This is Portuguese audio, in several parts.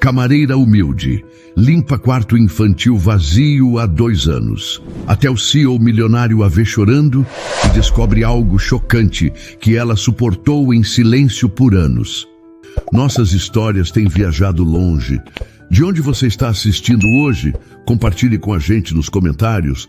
Camareira humilde, limpa quarto infantil vazio há 2 anos. Até o CEO milionário a vê chorando e descobre algo chocante que ela suportou em silêncio por anos. Nossas histórias têm viajado longe. De onde você está assistindo hoje? Compartilhe com a gente nos comentários.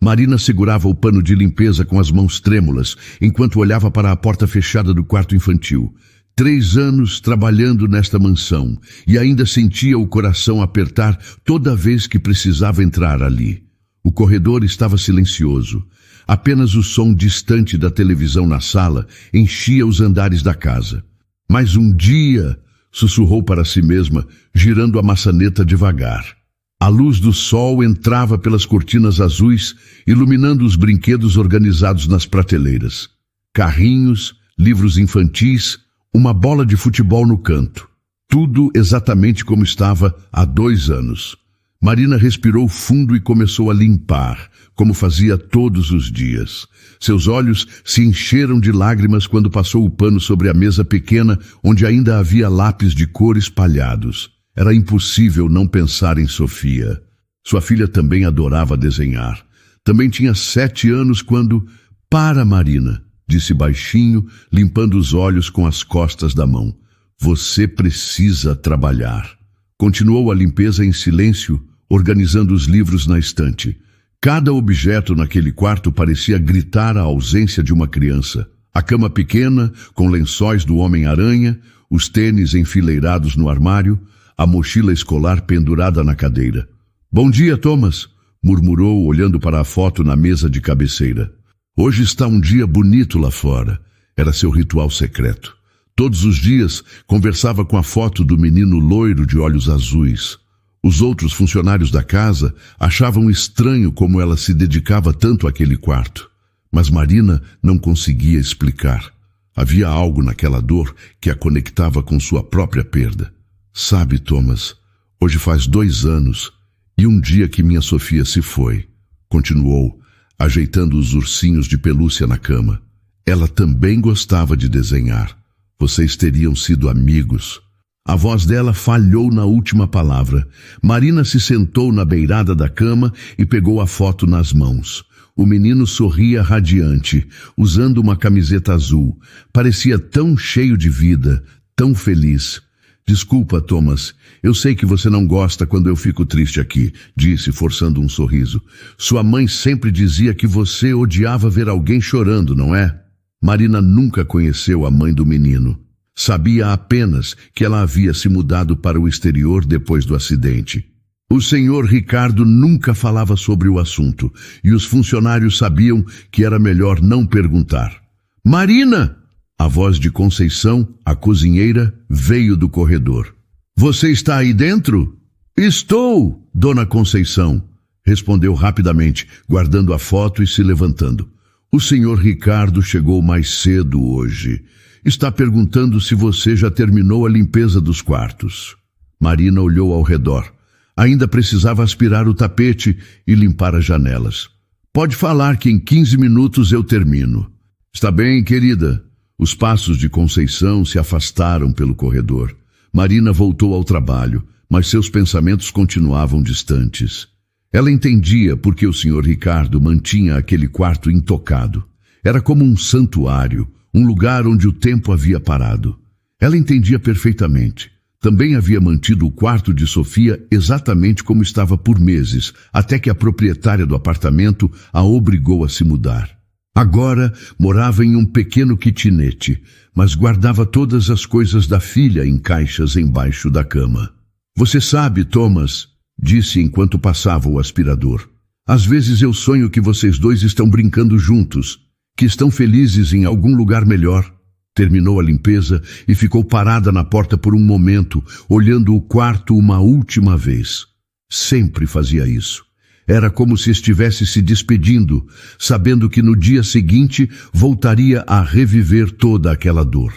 Marina segurava o pano de limpeza com as mãos trêmulas, enquanto olhava para a porta fechada do quarto infantil. 3 anos trabalhando nesta mansão e ainda sentia o coração apertar toda vez que precisava entrar ali. O corredor estava silencioso. Apenas o som distante da televisão na sala enchia os andares da casa. Mais um dia, sussurrou para si mesma, girando a maçaneta devagar. A luz do sol entrava pelas cortinas azuis, iluminando os brinquedos organizados nas prateleiras. Carrinhos, livros infantis, uma bola de futebol no canto. Tudo exatamente como estava há 2 anos. Marina respirou fundo e começou a limpar, como fazia todos os dias. Seus olhos se encheram de lágrimas quando passou o pano sobre a mesa pequena, onde ainda havia lápis de cor espalhados. Era impossível não pensar em Sofia. Sua filha também adorava desenhar. Também tinha 7 anos quando... Para, Marina, disse baixinho, limpando os olhos com as costas da mão. Você precisa trabalhar. Continuou a limpeza em silêncio, organizando os livros na estante. Cada objeto naquele quarto parecia gritar a ausência de uma criança. A cama pequena, com lençóis do Homem-Aranha, os tênis enfileirados no armário, a mochila escolar pendurada na cadeira. Bom dia, Thomas, murmurou, olhando para a foto na mesa de cabeceira. Hoje está um dia bonito lá fora. Era seu ritual secreto. Todos os dias conversava com a foto do menino loiro de olhos azuis. Os outros funcionários da casa achavam estranho como ela se dedicava tanto àquele quarto. Mas Marina não conseguia explicar. Havia algo naquela dor que a conectava com sua própria perda. Sabe, Thomas, hoje faz 2 anos e um dia que minha Sofia se foi, continuou, ajeitando os ursinhos de pelúcia na cama. Ela também gostava de desenhar. Vocês teriam sido amigos. A voz dela falhou na última palavra. Marina se sentou na beirada da cama e pegou a foto nas mãos. O menino sorria radiante, usando uma camiseta azul. Parecia tão cheio de vida, tão feliz. Desculpa, Thomas, eu sei que você não gosta quando eu fico triste aqui, disse, forçando um sorriso. Sua mãe sempre dizia que você odiava ver alguém chorando, não é? Marina nunca conheceu a mãe do menino. Sabia apenas que ela havia se mudado para o exterior depois do acidente. O senhor Ricardo nunca falava sobre o assunto, e os funcionários sabiam que era melhor não perguntar. Marina! A voz de Conceição, a cozinheira, veio do corredor. Você está aí dentro? Estou, dona Conceição, respondeu rapidamente, guardando a foto e se levantando. O senhor Ricardo chegou mais cedo hoje. Está perguntando se você já terminou a limpeza dos quartos. Marina olhou ao redor. Ainda precisava aspirar o tapete e limpar as janelas. Pode falar que em 15 minutos eu termino. Está bem, querida? Os passos de Conceição se afastaram pelo corredor. Marina voltou ao trabalho, mas seus pensamentos continuavam distantes. Ela entendia por que o senhor Ricardo mantinha aquele quarto intocado. Era como um santuário, um lugar onde o tempo havia parado. Ela entendia perfeitamente. Também havia mantido o quarto de Sofia exatamente como estava por meses, até que a proprietária do apartamento a obrigou a se mudar. Agora morava em um pequeno kitnet, mas guardava todas as coisas da filha em caixas embaixo da cama. Você sabe, Thomas, disse enquanto passava o aspirador. Às vezes eu sonho que vocês dois estão brincando juntos, que estão felizes em algum lugar melhor. Terminou a limpeza e ficou parada na porta por um momento, olhando o quarto uma última vez. Sempre fazia isso. Era como se estivesse se despedindo, sabendo que no dia seguinte voltaria a reviver toda aquela dor.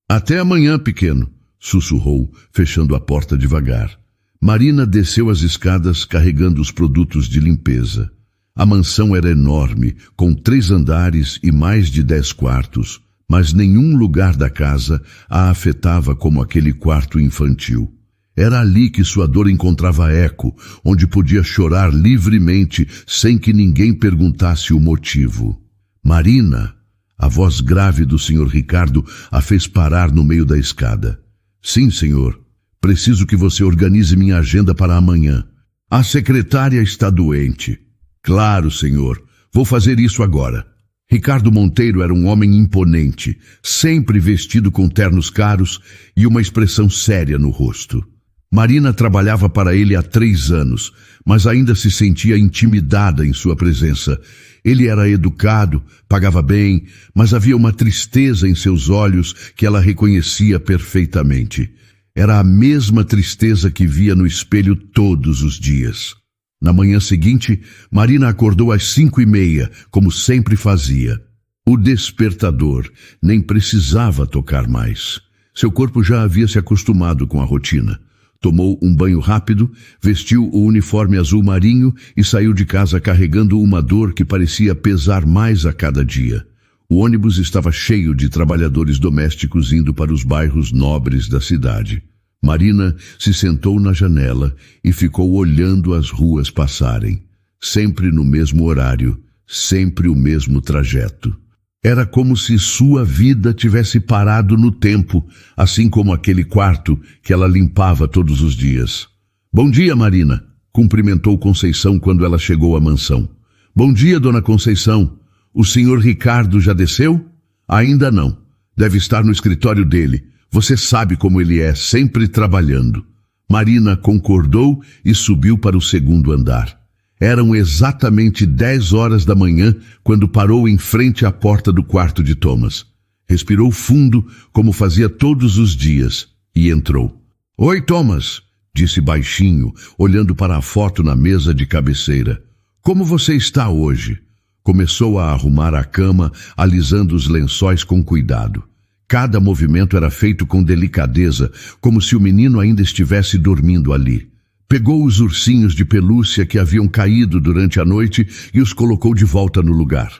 Até amanhã, pequeno, sussurrou, fechando a porta devagar. Marina desceu as escadas carregando os produtos de limpeza. A mansão era enorme, com 3 andares e mais de 10 quartos, mas nenhum lugar da casa a afetava como aquele quarto infantil. Era ali que sua dor encontrava eco, onde podia chorar livremente, sem que ninguém perguntasse o motivo. Marina, a voz grave do Sr. Ricardo a fez parar no meio da escada. Sim, senhor. Preciso que você organize minha agenda para amanhã. A secretária está doente. Claro, senhor. Vou fazer isso agora. Ricardo Monteiro era um homem imponente, sempre vestido com ternos caros e uma expressão séria no rosto. Marina trabalhava para ele há 3 anos, mas ainda se sentia intimidada em sua presença. Ele era educado, pagava bem, mas havia uma tristeza em seus olhos que ela reconhecia perfeitamente. Era a mesma tristeza que via no espelho todos os dias. Na manhã seguinte, Marina acordou às 5:30, como sempre fazia. O despertador nem precisava tocar mais. Seu corpo já havia se acostumado com a rotina. Tomou um banho rápido, vestiu o uniforme azul marinho e saiu de casa carregando uma dor que parecia pesar mais a cada dia. O ônibus estava cheio de trabalhadores domésticos indo para os bairros nobres da cidade. Marina se sentou na janela e ficou olhando as ruas passarem. Sempre no mesmo horário, sempre o mesmo trajeto. Era como se sua vida tivesse parado no tempo, assim como aquele quarto que ela limpava todos os dias. Bom dia, Marina, cumprimentou Conceição quando ela chegou à mansão. Bom dia, dona Conceição. O senhor Ricardo já desceu? Ainda não. Deve estar no escritório dele. Você sabe como ele é, sempre trabalhando. Marina concordou e subiu para o 2º andar. Eram exatamente 10 horas da manhã quando parou em frente à porta do quarto de Thomas. Respirou fundo, como fazia todos os dias, e entrou. Oi, Thomas, disse baixinho, olhando para a foto na mesa de cabeceira. Como você está hoje? Começou a arrumar a cama, alisando os lençóis com cuidado. Cada movimento era feito com delicadeza, como se o menino ainda estivesse dormindo ali. Pegou os ursinhos de pelúcia que haviam caído durante a noite e os colocou de volta no lugar.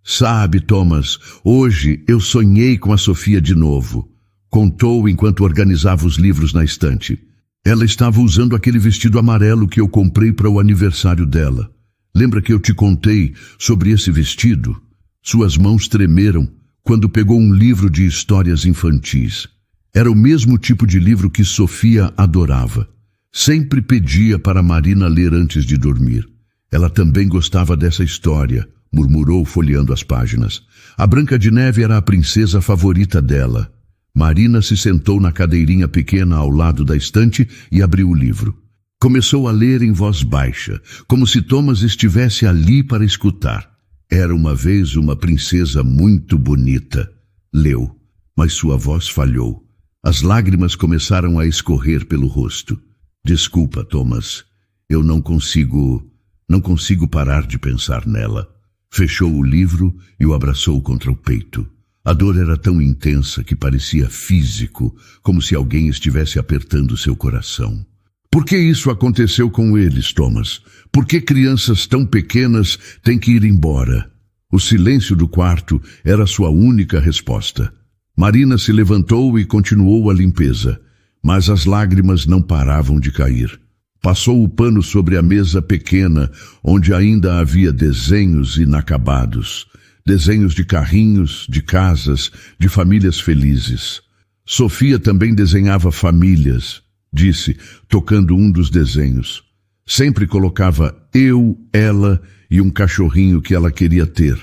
Sabe, Thomas, hoje eu sonhei com a Sofia de novo. Contou enquanto organizava os livros na estante. Ela estava usando aquele vestido amarelo que eu comprei para o aniversário dela. Lembra que eu te contei sobre esse vestido? Suas mãos tremeram quando pegou um livro de histórias infantis. Era o mesmo tipo de livro que Sofia adorava. Sempre pedia para Marina ler antes de dormir. Ela também gostava dessa história, murmurou folheando as páginas. A Branca de Neve era a princesa favorita dela. Marina se sentou na cadeirinha pequena ao lado da estante e abriu o livro. Começou a ler em voz baixa, como se Thomas estivesse ali para escutar. Era uma vez uma princesa muito bonita. Leu, mas sua voz falhou. As lágrimas começaram a escorrer pelo rosto. Desculpa, Thomas. Eu não consigo parar de pensar nela. Fechou o livro e o abraçou contra o peito. A dor era tão intensa que parecia físico, como se alguém estivesse apertando seu coração. Por que isso aconteceu com eles, Thomas? Por que crianças tão pequenas têm que ir embora? O silêncio do quarto era sua única resposta. Marina se levantou e continuou a limpeza, mas as lágrimas não paravam de cair. Passou o pano sobre a mesa pequena, onde ainda havia desenhos inacabados. Desenhos de carrinhos, de casas, de famílias felizes. Sofia também desenhava famílias, disse, tocando um dos desenhos. Sempre colocava eu, ela e um cachorrinho que ela queria ter.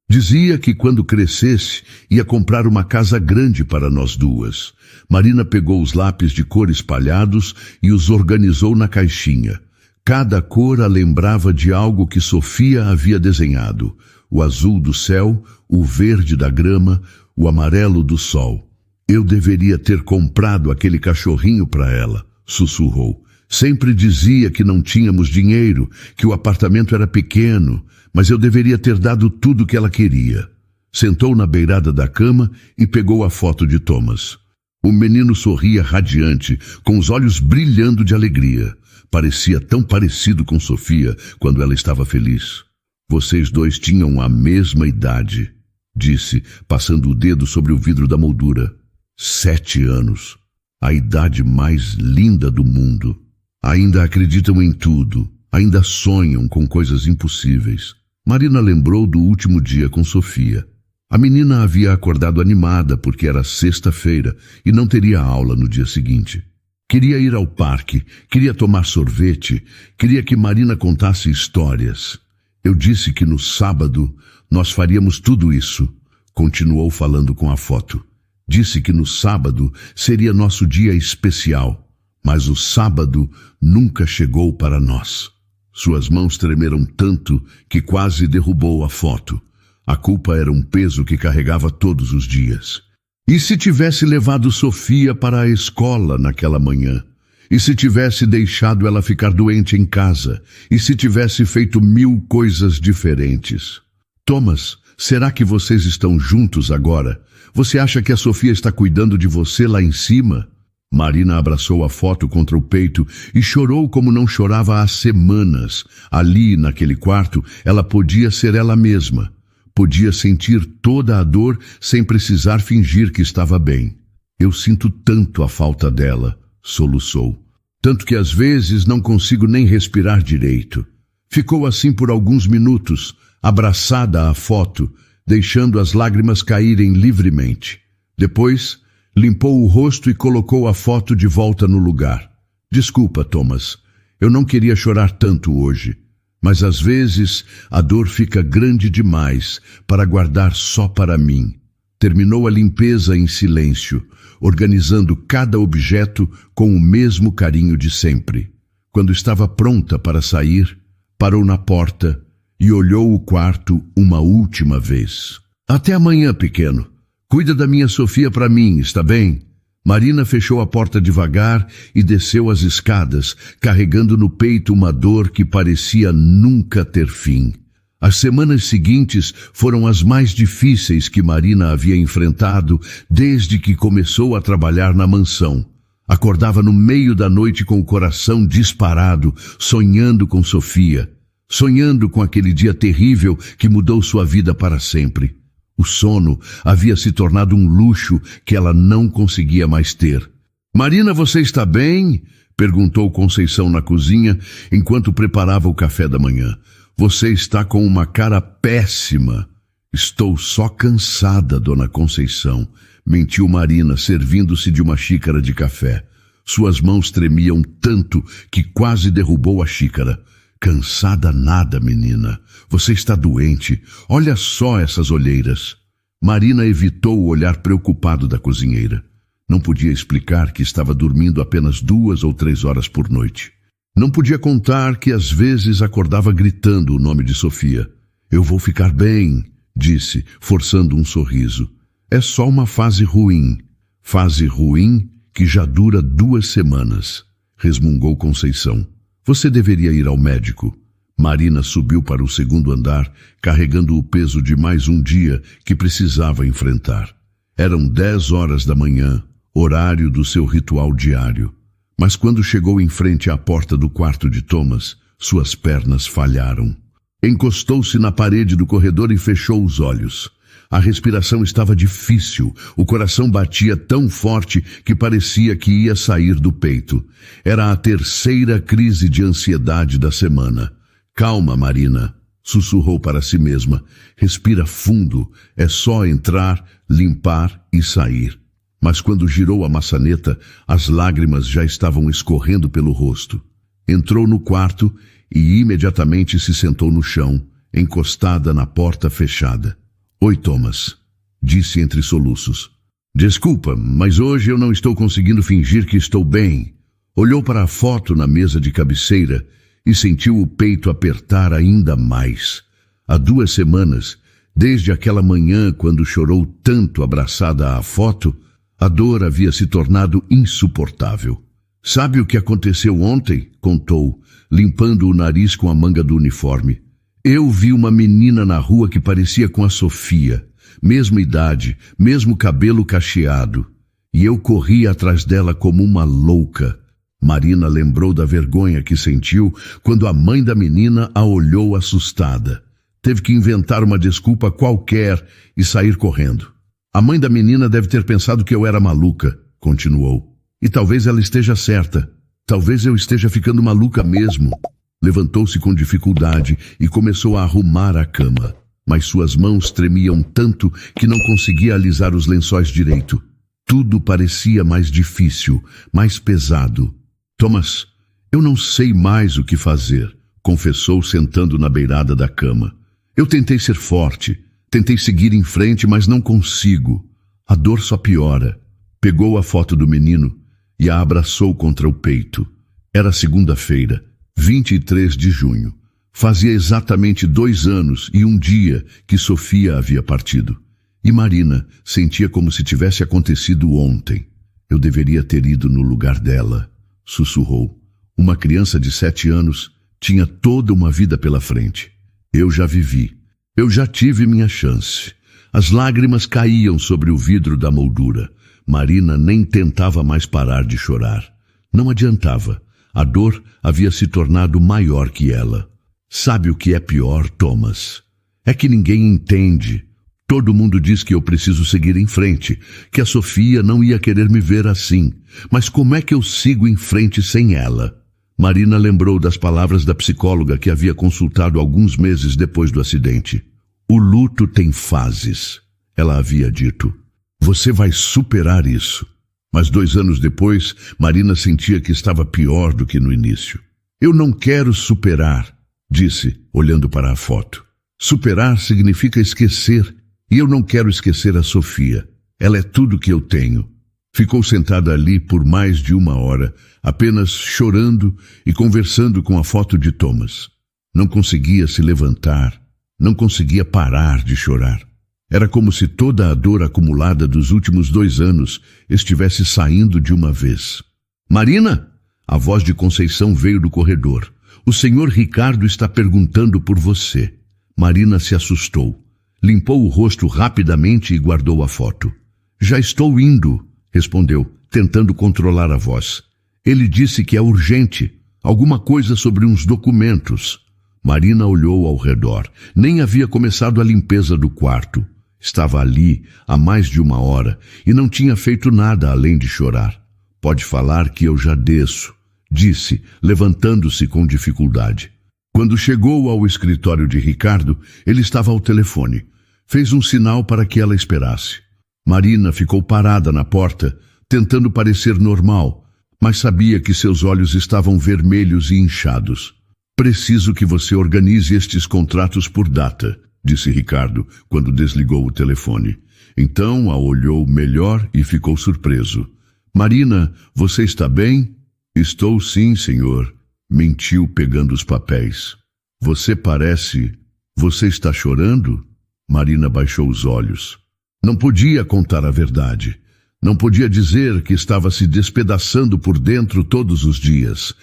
Dizia que quando crescesse ia comprar uma casa grande para nós duas. Marina pegou os lápis de cor espalhados e os organizou na caixinha. Cada cor a lembrava de algo que Sofia havia desenhado. O azul do céu, o verde da grama, o amarelo do sol. Eu deveria ter comprado aquele cachorrinho para ela, sussurrou. Sempre dizia que não tínhamos dinheiro, que o apartamento era pequeno, mas eu deveria ter dado tudo o que ela queria. Sentou na beirada da cama e pegou a foto de Thomas. O menino sorria radiante, com os olhos brilhando de alegria. Parecia tão parecido com Sofia quando ela estava feliz. Vocês dois tinham a mesma idade, disse, passando o dedo sobre o vidro da moldura. 7 anos. A idade mais linda do mundo. Ainda acreditam em tudo, ainda sonham com coisas impossíveis. Marina lembrou do último dia com Sofia. A menina havia acordado animada porque era sexta-feira e não teria aula no dia seguinte. Queria ir ao parque, queria tomar sorvete, queria que Marina contasse histórias. Eu disse que no sábado nós faríamos tudo isso. Continuou falando com a foto. Disse que no sábado seria nosso dia especial, mas o sábado nunca chegou para nós. Suas mãos tremeram tanto que quase derrubou a foto. A culpa era um peso que carregava todos os dias. E se tivesse levado Sofia para a escola naquela manhã? E se tivesse deixado ela ficar doente em casa? E se tivesse feito 1000 coisas diferentes? Thomas, será que vocês estão juntos agora? Você acha que a Sofia está cuidando de você lá em cima? Marina abraçou a foto contra o peito e chorou como não chorava há semanas. Ali, naquele quarto, ela podia ser ela mesma. Podia sentir toda a dor sem precisar fingir que estava bem. Eu sinto tanto a falta dela, soluçou. Tanto que às vezes não consigo nem respirar direito. Ficou assim por alguns minutos, abraçada à foto, deixando as lágrimas caírem livremente. Depois, limpou o rosto e colocou a foto de volta no lugar. Desculpa, Thomas. Eu não queria chorar tanto hoje. Mas às vezes a dor fica grande demais para guardar só para mim. Terminou a limpeza em silêncio, organizando cada objeto com o mesmo carinho de sempre. Quando estava pronta para sair, parou na porta e olhou o quarto uma última vez. Até amanhã, pequeno. Cuida da minha Sofia para mim, está bem? Marina fechou a porta devagar e desceu as escadas, carregando no peito uma dor que parecia nunca ter fim. As semanas seguintes foram as mais difíceis que Marina havia enfrentado desde que começou a trabalhar na mansão. Acordava no meio da noite com o coração disparado, sonhando com Sofia, sonhando com aquele dia terrível que mudou sua vida para sempre. O sono havia se tornado um luxo que ela não conseguia mais ter. Marina, você está bem? Perguntou Conceição na cozinha, enquanto preparava o café da manhã. Você está com uma cara péssima. Estou só cansada, dona Conceição, mentiu Marina, servindo-se de uma xícara de café. Suas mãos tremiam tanto que quase derrubou a xícara. Cansada nada, menina. Você está doente. Olha só essas olheiras. Marina evitou o olhar preocupado da cozinheira. Não podia explicar que estava dormindo apenas 2 ou 3 horas por noite. Não podia contar que às vezes acordava gritando o nome de Sofia. Eu vou ficar bem, disse, forçando um sorriso. É só uma fase ruim. Fase ruim que já dura 2 semanas, resmungou Conceição. Você deveria ir ao médico. Marina subiu para o 2º andar, carregando o peso de mais um dia que precisava enfrentar. Eram 10 horas da manhã, horário do seu ritual diário. Mas quando chegou em frente à porta do quarto de Thomas, suas pernas falharam. Encostou-se na parede do corredor e fechou os olhos. A respiração estava difícil, o coração batia tão forte que parecia que ia sair do peito. Era a 3ª crise de ansiedade da semana. Calma, Marina, sussurrou para si mesma. Respira fundo, é só entrar, limpar e sair. Mas quando girou a maçaneta, as lágrimas já estavam escorrendo pelo rosto. Entrou no quarto e imediatamente se sentou no chão, encostada na porta fechada. Oi, Thomas, disse entre soluços. Desculpa, mas hoje eu não estou conseguindo fingir que estou bem. Olhou para a foto na mesa de cabeceira e sentiu o peito apertar ainda mais. Há 2 semanas, desde aquela manhã quando chorou tanto abraçada à foto, a dor havia se tornado insuportável. Sabe o que aconteceu ontem? Contou, limpando o nariz com a manga do uniforme. Eu vi uma menina na rua que parecia com a Sofia, mesma idade, mesmo cabelo cacheado, e eu corri atrás dela como uma louca. Marina lembrou da vergonha que sentiu quando a mãe da menina a olhou assustada. Teve que inventar uma desculpa qualquer e sair correndo. A mãe da menina deve ter pensado que eu era maluca, continuou. E talvez ela esteja certa. Talvez eu esteja ficando maluca mesmo. Levantou-se com dificuldade e começou a arrumar a cama. Mas suas mãos tremiam tanto que não conseguia alisar os lençóis direito. Tudo parecia mais difícil, mais pesado. Thomas, eu não sei mais o que fazer, confessou sentando na beirada da cama. Eu tentei ser forte, tentei seguir em frente, mas não consigo. A dor só piora. Pegou a foto do menino e a abraçou contra o peito. Era segunda-feira, 23 de junho. Fazia exatamente 2 anos e 1 dia que Sofia havia partido. E Marina sentia como se tivesse acontecido ontem. Eu deveria ter ido no lugar dela, sussurrou. Uma criança de 7 anos tinha toda uma vida pela frente. Eu já vivi. Eu já tive minha chance. As lágrimas caíam sobre o vidro da moldura. Marina nem tentava mais parar de chorar. Não adiantava. A dor havia se tornado maior que ela. Sabe o que é pior, Thomas? É que ninguém entende. Todo mundo diz que eu preciso seguir em frente, que a Sofia não ia querer me ver assim. Mas como é que eu sigo em frente sem ela? Marina lembrou das palavras da psicóloga que havia consultado alguns meses depois do acidente. O luto tem fases, ela havia dito. Você vai superar isso. Mas 2 anos depois, Marina sentia que estava pior do que no início. Eu não quero superar, disse, olhando para a foto. Superar significa esquecer, e eu não quero esquecer a Sofia. Ela é tudo que eu tenho. Ficou sentada ali por mais de 1 hora, apenas chorando e conversando com a foto de Thomas. Não conseguia se levantar, não conseguia parar de chorar. Era como se toda a dor acumulada dos últimos 2 anos estivesse saindo de uma vez. Marina! A voz de Conceição veio do corredor. O senhor Ricardo está perguntando por você. Marina se assustou. Limpou o rosto rapidamente e guardou a foto. Já estou indo, respondeu, tentando controlar a voz. Ele disse que é urgente, alguma coisa sobre uns documentos. Marina olhou ao redor. Nem havia começado a limpeza do quarto. Estava ali há mais de 1 hora e não tinha feito nada além de chorar. Pode falar que eu já desço, disse, levantando-se com dificuldade. Quando chegou ao escritório de Ricardo, ele estava ao telefone. Fez um sinal para que ela esperasse. Marina ficou parada na porta, tentando parecer normal, mas sabia que seus olhos estavam vermelhos e inchados. Preciso que você organize estes contratos por data, disse Ricardo, quando desligou o telefone. Então a olhou melhor e ficou surpreso. Marina, você está bem? Estou sim, senhor, mentiu pegando os papéis. Você está chorando? Marina baixou os olhos. Não podia contar a verdade. Não podia dizer que estava se despedaçando por dentro todos os dias.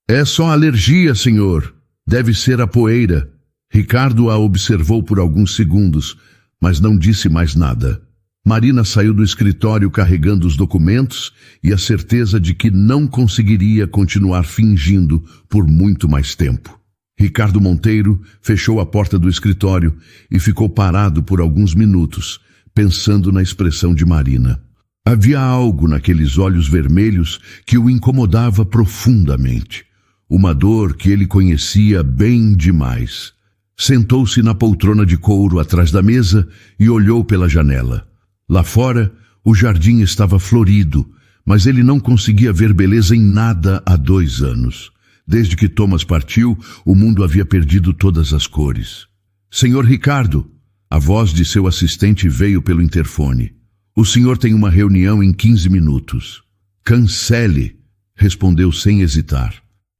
É só alergia, senhor. Deve ser a poeira. Ricardo a observou por alguns segundos, mas não disse mais nada. Marina saiu do escritório carregando os documentos e a certeza de que não conseguiria continuar fingindo por muito mais tempo. Ricardo Monteiro fechou a porta do escritório e ficou parado por alguns minutos, pensando na expressão de Marina. Havia algo naqueles olhos vermelhos que o incomodava profundamente. Uma dor que ele conhecia bem demais. Sentou-se na poltrona de couro atrás da mesa e olhou pela janela. Lá fora, o jardim estava florido, mas ele não conseguia ver beleza em nada há 2 anos. Desde que Thomas partiu, o mundo havia perdido todas as cores. Senhor Ricardo, a voz de seu assistente veio pelo interfone. O senhor tem uma reunião em 15 minutos. Cancele, respondeu sem hesitar.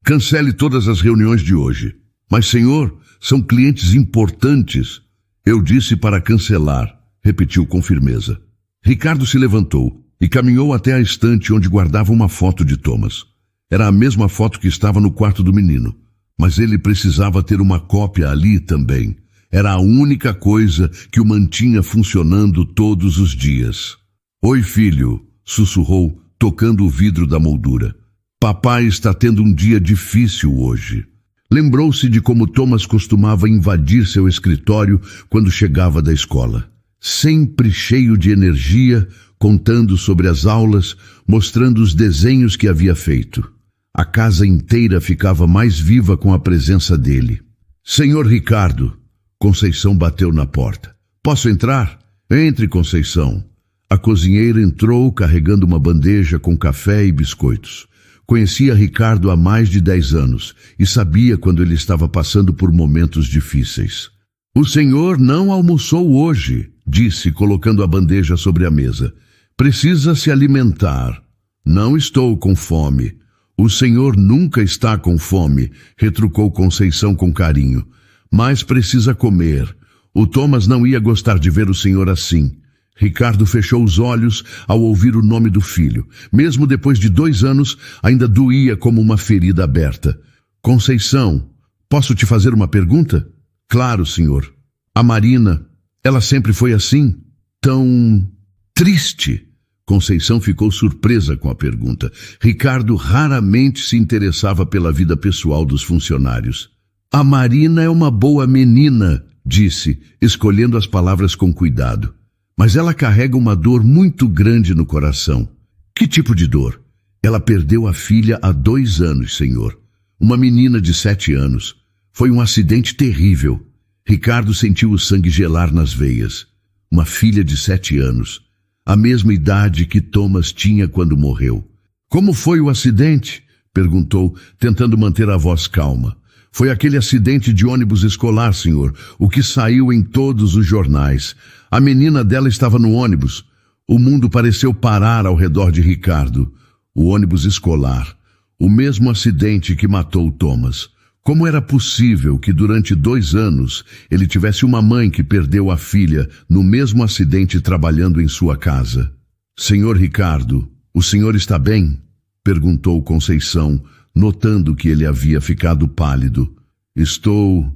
Cancele todas as reuniões de hoje. Mas, senhor, são clientes importantes. Eu disse para cancelar, repetiu com firmeza. Ricardo se levantou e caminhou até a estante onde guardava uma foto de Thomas. Era a mesma foto que estava no quarto do menino, mas ele precisava ter uma cópia ali também. Era a única coisa que o mantinha funcionando todos os dias. Oi, filho, sussurrou, tocando o vidro da moldura. Papai está tendo um dia difícil hoje. Lembrou-se de como Thomas costumava invadir seu escritório quando chegava da escola. Sempre cheio de energia, contando sobre as aulas, mostrando os desenhos que havia feito. A casa inteira ficava mais viva com a presença dele. Senhor Ricardo, Conceição bateu na porta. Posso entrar? Entre, Conceição. A cozinheira entrou carregando uma bandeja com café e biscoitos. Conhecia Ricardo há mais de 10 anos e sabia quando ele estava passando por momentos difíceis. O senhor não almoçou hoje, disse, colocando a bandeja sobre a mesa. Precisa se alimentar. Não estou com fome. O senhor nunca está com fome, retrucou Conceição com carinho. Mas precisa comer. O Thomas não ia gostar de ver o senhor assim. Ricardo fechou os olhos ao ouvir o nome do filho. Mesmo depois de 2 anos, ainda doía como uma ferida aberta. Conceição, posso te fazer uma pergunta? Claro, senhor. A Marina, ela sempre foi assim? Tão triste? Conceição ficou surpresa com a pergunta. Ricardo raramente se interessava pela vida pessoal dos funcionários. A Marina é uma boa menina, disse, escolhendo as palavras com cuidado. Mas ela carrega uma dor muito grande no coração. Que tipo de dor? Ela perdeu a filha há 2 anos, senhor. Uma menina de 7 anos. Foi um acidente terrível. Ricardo sentiu o sangue gelar nas veias. Uma filha de 7 anos. A mesma idade que Thomas tinha quando morreu. Como foi o acidente? Perguntou, tentando manter a voz calma. Foi aquele acidente de ônibus escolar, senhor, o que saiu em todos os jornais. A menina dela estava no ônibus. O mundo pareceu parar ao redor de Ricardo. O ônibus escolar. O mesmo acidente que matou Thomas. Como era possível que durante 2 anos ele tivesse uma mãe que perdeu a filha no mesmo acidente trabalhando em sua casa? Senhor Ricardo, o senhor está bem? Perguntou Conceição, notando que ele havia ficado pálido. Estou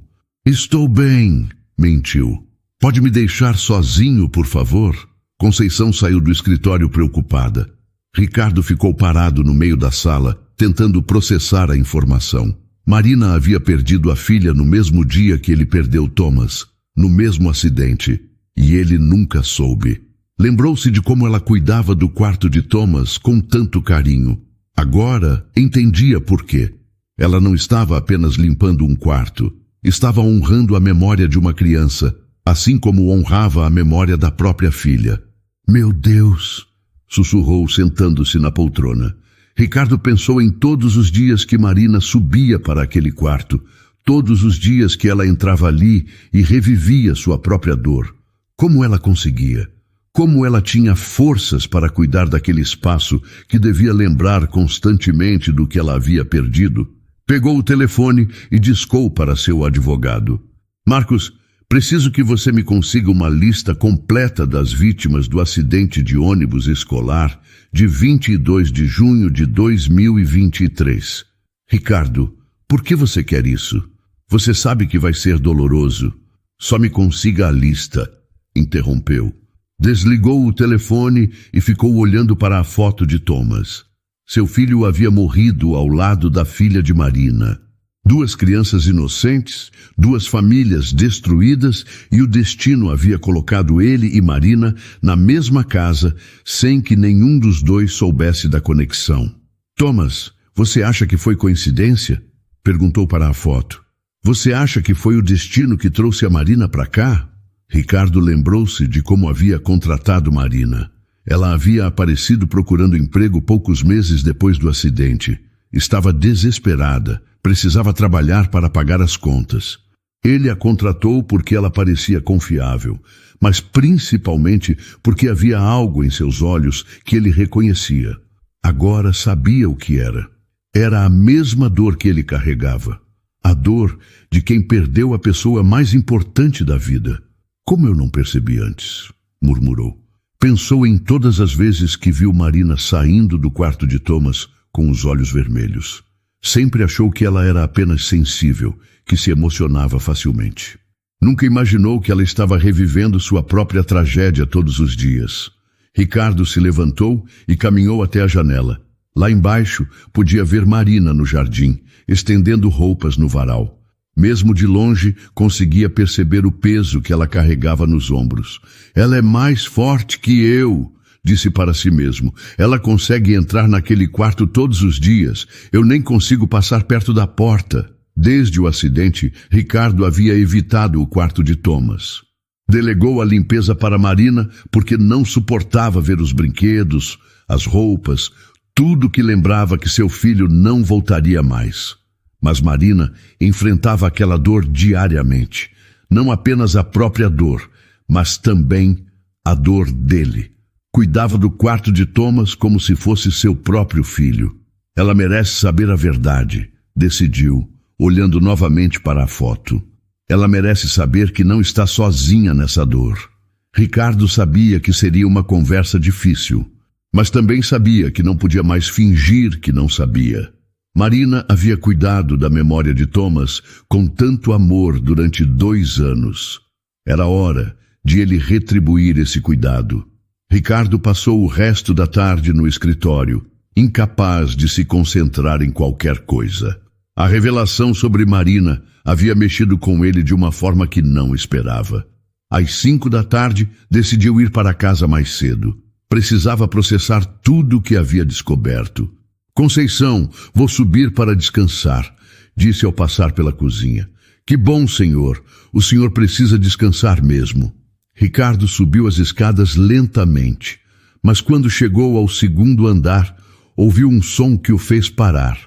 bem, mentiu. Pode me deixar sozinho, por favor? Conceição saiu do escritório preocupada. Ricardo ficou parado no meio da sala, tentando processar a informação. Marina havia perdido a filha no mesmo dia que ele perdeu Thomas, no mesmo acidente, e ele nunca soube. Lembrou-se de como ela cuidava do quarto de Thomas com tanto carinho. Agora entendia por quê. Ela não estava apenas limpando um quarto, estava honrando a memória de uma criança, assim como honrava a memória da própria filha. Meu Deus! Sussurrou, sentando-se na poltrona. Ricardo pensou em todos os dias que Marina subia para aquele quarto, todos os dias que ela entrava ali e revivia sua própria dor. Como ela conseguia? Como ela tinha forças para cuidar daquele espaço que devia lembrar constantemente do que ela havia perdido? Pegou o telefone e discou para seu advogado. Marcos, preciso que você me consiga uma lista completa das vítimas do acidente de ônibus escolar de 22 de junho de 2023. Ricardo, por que você quer isso? Você sabe que vai ser doloroso. Só me consiga a lista, interrompeu. Desligou o telefone e ficou olhando para a foto de Thomas. Seu filho havia morrido ao lado da filha de Marina. 2 crianças inocentes, 2 famílias destruídas, e o destino havia colocado ele e Marina na mesma casa sem que nenhum dos 2 soubesse da conexão. Thomas, você acha que foi coincidência? Perguntou para a foto. Você acha que foi o destino que trouxe a Marina para cá? Ricardo lembrou-se de como havia contratado Marina. Ela havia aparecido procurando emprego poucos meses depois do acidente. Estava desesperada, precisava trabalhar para pagar as contas. Ele a contratou porque ela parecia confiável, mas principalmente porque havia algo em seus olhos que ele reconhecia. Agora sabia o que era. Era a mesma dor que ele carregava. A dor de quem perdeu a pessoa mais importante da vida. Como eu não percebi antes? Murmurou. Pensou em todas as vezes que viu Marina saindo do quarto de Thomas com os olhos vermelhos. Sempre achou que ela era apenas sensível, que se emocionava facilmente. Nunca imaginou que ela estava revivendo sua própria tragédia todos os dias. Ricardo se levantou e caminhou até a janela. Lá embaixo, podia ver Marina no jardim, estendendo roupas no varal. Mesmo de longe, conseguia perceber o peso que ela carregava nos ombros. Ela é mais forte que eu, disse para si mesmo. Ela consegue entrar naquele quarto todos os dias. Eu nem consigo passar perto da porta. Desde o acidente, Ricardo havia evitado o quarto de Thomas. Delegou a limpeza para Marina porque não suportava ver os brinquedos, as roupas, tudo que lembrava que seu filho não voltaria mais. Mas Marina enfrentava aquela dor diariamente. Não apenas a própria dor, mas também a dor dele. Cuidava do quarto de Thomas como se fosse seu próprio filho. Ela merece saber a verdade, decidiu, olhando novamente para a foto. Ela merece saber que não está sozinha nessa dor. Ricardo sabia que seria uma conversa difícil, mas também sabia que não podia mais fingir que não sabia. Marina havia cuidado da memória de Thomas com tanto amor durante 2 anos. Era hora de ele retribuir esse cuidado. Ricardo passou o resto da tarde no escritório, incapaz de se concentrar em qualquer coisa. A revelação sobre Marina havia mexido com ele de uma forma que não esperava. Às 5 da tarde, decidiu ir para casa mais cedo. Precisava processar tudo o que havia descoberto. Conceição, vou subir para descansar, disse ao passar pela cozinha. Que bom, senhor. O senhor precisa descansar mesmo. Ricardo subiu as escadas lentamente, mas quando chegou ao 2º andar, ouviu um som que o fez parar.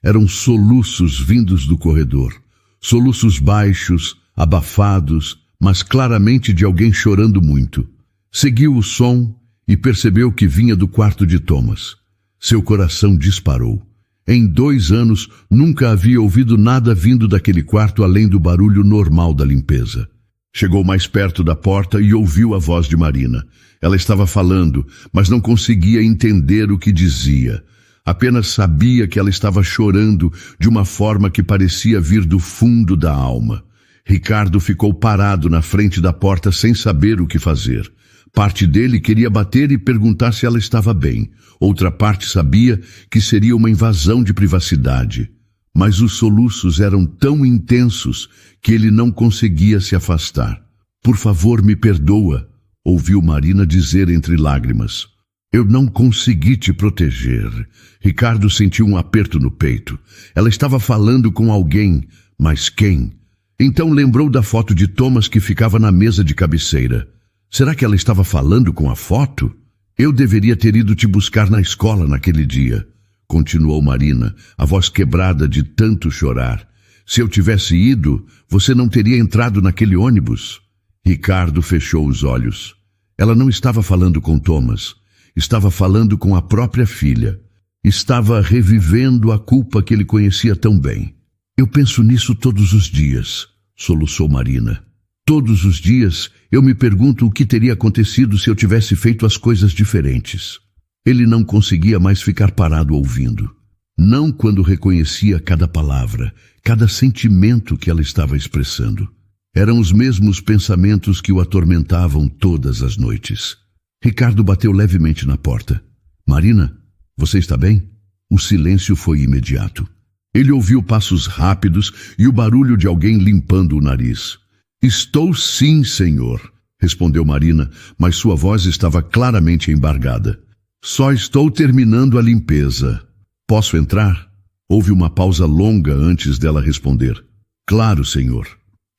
Eram soluços vindos do corredor. Soluços baixos, abafados, mas claramente de alguém chorando muito. Seguiu o som e percebeu que vinha do quarto de Thomas. Seu coração disparou. Em 2 anos, nunca havia ouvido nada vindo daquele quarto além do barulho normal da limpeza. Chegou mais perto da porta e ouviu a voz de Marina. Ela estava falando, mas não conseguia entender o que dizia. Apenas sabia que ela estava chorando de uma forma que parecia vir do fundo da alma. Ricardo ficou parado na frente da porta sem saber o que fazer. Parte dele queria bater e perguntar se ela estava bem. Outra parte sabia que seria uma invasão de privacidade. Mas os soluços eram tão intensos que ele não conseguia se afastar. Por favor, me perdoa, ouviu Marina dizer entre lágrimas. Eu não consegui te proteger. Ricardo sentiu um aperto no peito. Ela estava falando com alguém, mas quem? Então lembrou da foto de Thomas que ficava na mesa de cabeceira. Será que ela estava falando com a foto? Eu deveria ter ido te buscar na escola naquele dia, continuou Marina, a voz quebrada de tanto chorar. Se eu tivesse ido, você não teria entrado naquele ônibus. Ricardo fechou os olhos. Ela não estava falando com Thomas. Estava falando com a própria filha. Estava revivendo a culpa que ele conhecia tão bem. Eu penso nisso todos os dias, soluçou Marina. Todos os dias eu me pergunto o que teria acontecido se eu tivesse feito as coisas diferentes. Ele não conseguia mais ficar parado ouvindo. Não quando reconhecia cada palavra, cada sentimento que ela estava expressando. Eram os mesmos pensamentos que o atormentavam todas as noites. Ricardo bateu levemente na porta. Marina, você está bem? O silêncio foi imediato. Ele ouviu passos rápidos e o barulho de alguém limpando o nariz. Estou sim, senhor, respondeu Marina, mas sua voz estava claramente embargada. Só estou terminando a limpeza. Posso entrar? Houve uma pausa longa antes dela responder. Claro, senhor.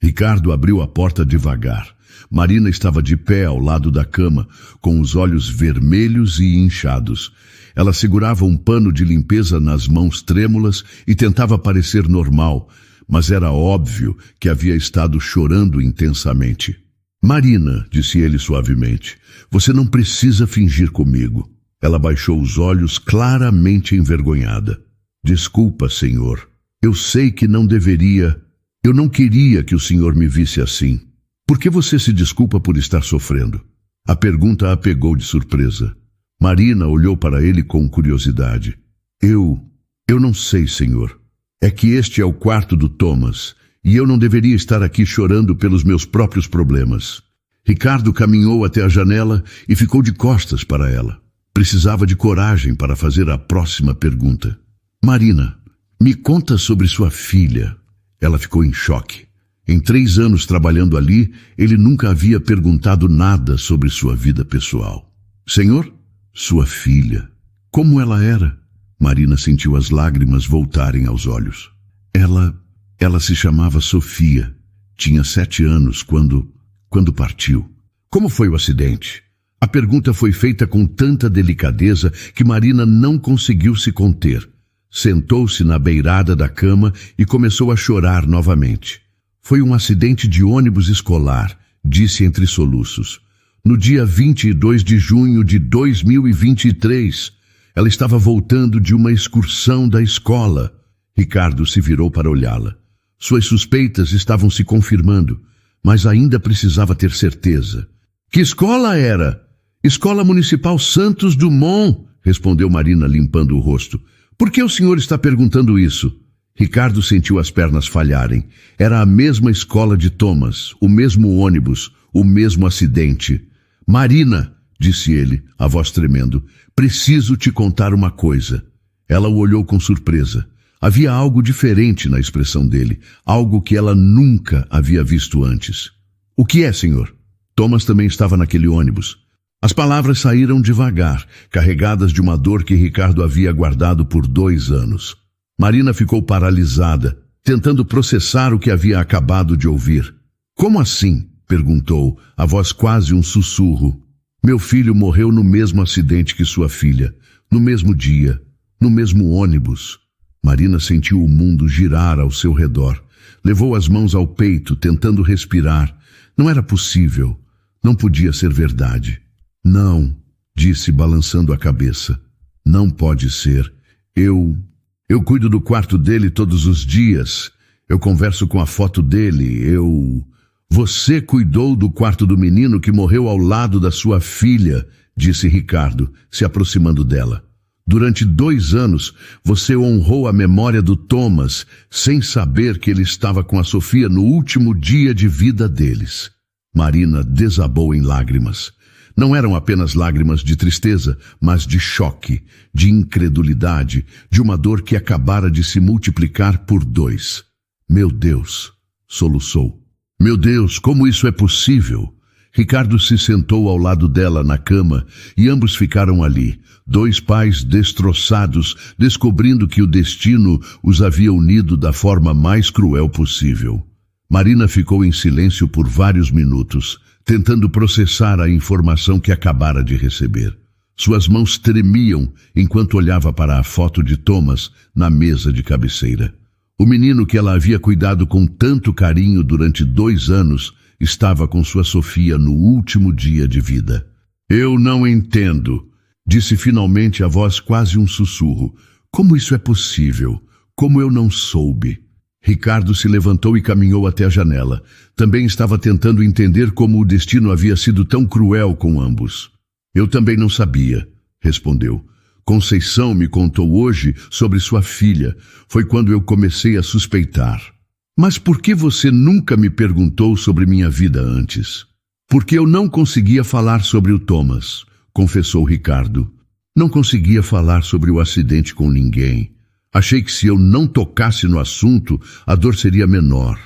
Ricardo abriu a porta devagar. Marina estava de pé ao lado da cama, com os olhos vermelhos e inchados. Ela segurava um pano de limpeza nas mãos trêmulas e tentava parecer normal, mas era óbvio que havia estado chorando intensamente. Marina, disse ele suavemente, você não precisa fingir comigo. Ela baixou os olhos claramente envergonhada. Desculpa, senhor. Eu sei que não deveria. Eu não queria que o senhor me visse assim. Por que você se desculpa por estar sofrendo? A pergunta a pegou de surpresa. Marina olhou para ele com curiosidade. Eu não sei, senhor. É que este é o quarto do Thomas, e eu não deveria estar aqui chorando pelos meus próprios problemas. Ricardo caminhou até a janela e ficou de costas para ela. Precisava de coragem para fazer a próxima pergunta. Marina, me conta sobre sua filha. Ela ficou em choque. Em 3 anos trabalhando ali, ele nunca havia perguntado nada sobre sua vida pessoal. Senhor? Sua filha. Como ela era? Marina sentiu as lágrimas voltarem aos olhos. Ela se chamava Sofia. Tinha 7 anos quando partiu. Como foi o acidente? A pergunta foi feita com tanta delicadeza que Marina não conseguiu se conter. Sentou-se na beirada da cama e começou a chorar novamente. Foi um acidente de ônibus escolar, disse entre soluços. No dia 22 de junho de 2023, ela estava voltando de uma excursão da escola. Ricardo se virou para olhá-la. Suas suspeitas estavam se confirmando, mas ainda precisava ter certeza. Que escola era? Escola Municipal Santos Dumont, respondeu Marina limpando o rosto. Por que o senhor está perguntando isso? Ricardo sentiu as pernas falharem. Era a mesma escola de Thomas, o mesmo ônibus, o mesmo acidente. Marina, disse ele, a voz tremendo, preciso te contar uma coisa. Ela o olhou com surpresa. Havia algo diferente na expressão dele, algo que ela nunca havia visto antes. O que é, senhor? Thomas também estava naquele ônibus. As palavras saíram devagar, carregadas de uma dor que Ricardo havia guardado por 2 anos. Marina ficou paralisada, tentando processar o que havia acabado de ouvir. Como assim? Perguntou, a voz quase um sussurro. Meu filho morreu no mesmo acidente que sua filha, no mesmo dia, no mesmo ônibus. Marina sentiu o mundo girar ao seu redor. Levou as mãos ao peito, tentando respirar. Não era possível. Não podia ser verdade. Não, disse balançando a cabeça. Não pode ser. Eu cuido do quarto dele todos os dias. Eu converso com a foto dele. Você cuidou do quarto do menino que morreu ao lado da sua filha, disse Ricardo, se aproximando dela. Durante 2 anos, você honrou a memória do Thomas, sem saber que ele estava com a Sofia no último dia de vida deles. Marina desabou em lágrimas. Não eram apenas lágrimas de tristeza, mas de choque, de incredulidade, de uma dor que acabara de se multiplicar por 2. Meu Deus, soluçou. Meu Deus, como isso é possível? Ricardo se sentou ao lado dela na cama e ambos ficaram ali, 2 pais destroçados, descobrindo que o destino os havia unido da forma mais cruel possível. Marina ficou em silêncio por vários minutos, tentando processar a informação que acabara de receber. Suas mãos tremiam enquanto olhava para a foto de Thomas na mesa de cabeceira. O menino que ela havia cuidado com tanto carinho durante 2 anos estava com sua Sofia no último dia de vida. Eu não entendo, disse finalmente a voz quase um sussurro. Como isso é possível? Como eu não soube? Ricardo se levantou e caminhou até a janela. Também estava tentando entender como o destino havia sido tão cruel com ambos. Eu também não sabia, respondeu. Conceição me contou hoje sobre sua filha. Foi quando eu comecei a suspeitar. Mas por que você nunca me perguntou sobre minha vida antes? Porque eu não conseguia falar sobre o Thomas, confessou Ricardo. Não conseguia falar sobre o acidente com ninguém. Achei que se eu não tocasse no assunto, a dor seria menor.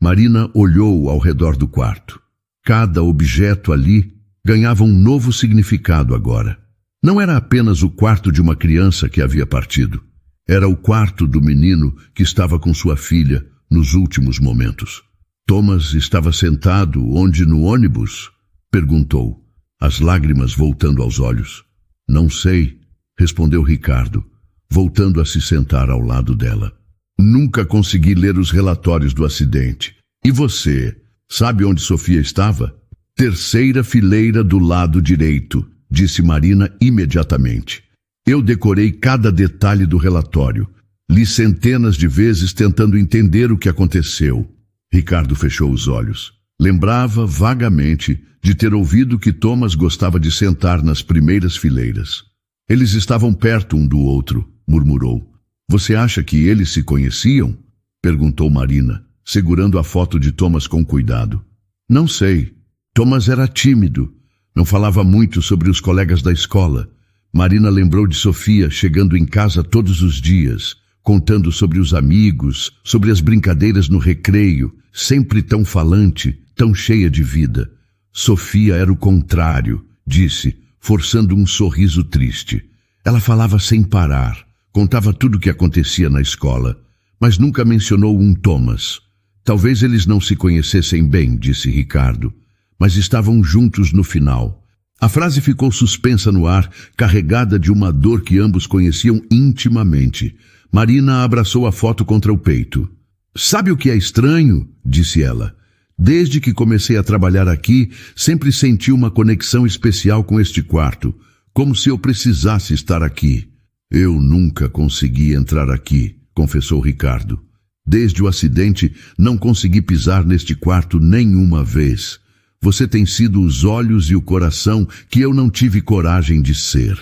Marina olhou ao redor do quarto. Cada objeto ali ganhava um novo significado agora. Não era apenas o quarto de uma criança que havia partido. Era o quarto do menino que estava com sua filha nos últimos momentos. Thomas estava sentado onde no ônibus? Perguntou, as lágrimas voltando aos olhos. Não sei, respondeu Ricardo, voltando a se sentar ao lado dela. Nunca consegui ler os relatórios do acidente. E você, sabe onde Sofia estava? 3ª fileira do lado direito, disse Marina imediatamente. Eu decorei cada detalhe do relatório. Li centenas de vezes tentando entender o que aconteceu. Ricardo fechou os olhos. Lembrava vagamente de ter ouvido que Thomas gostava de sentar nas primeiras fileiras. Eles estavam perto um do outro, murmurou. Você acha que eles se conheciam? Perguntou Marina, segurando a foto de Thomas com cuidado. Não sei. Thomas era tímido. Não falava muito sobre os colegas da escola. Marina lembrou de Sofia chegando em casa todos os dias, contando sobre os amigos, sobre as brincadeiras no recreio, sempre tão falante, tão cheia de vida. Sofia era o contrário, disse, forçando um sorriso triste. Ela falava sem parar, contava tudo o que acontecia na escola, mas nunca mencionou um Thomas. Talvez eles não se conhecessem bem, disse Ricardo, mas estavam juntos no final. A frase ficou suspensa no ar, carregada de uma dor que ambos conheciam intimamente. Marina abraçou a foto contra o peito. Sabe o que é estranho? Disse ela. Desde que comecei a trabalhar aqui, sempre senti uma conexão especial com este quarto, como se eu precisasse estar aqui. Eu nunca consegui entrar aqui, confessou Ricardo. Desde o acidente, não consegui pisar neste quarto nenhuma vez. Você tem sido os olhos e o coração que eu não tive coragem de ser.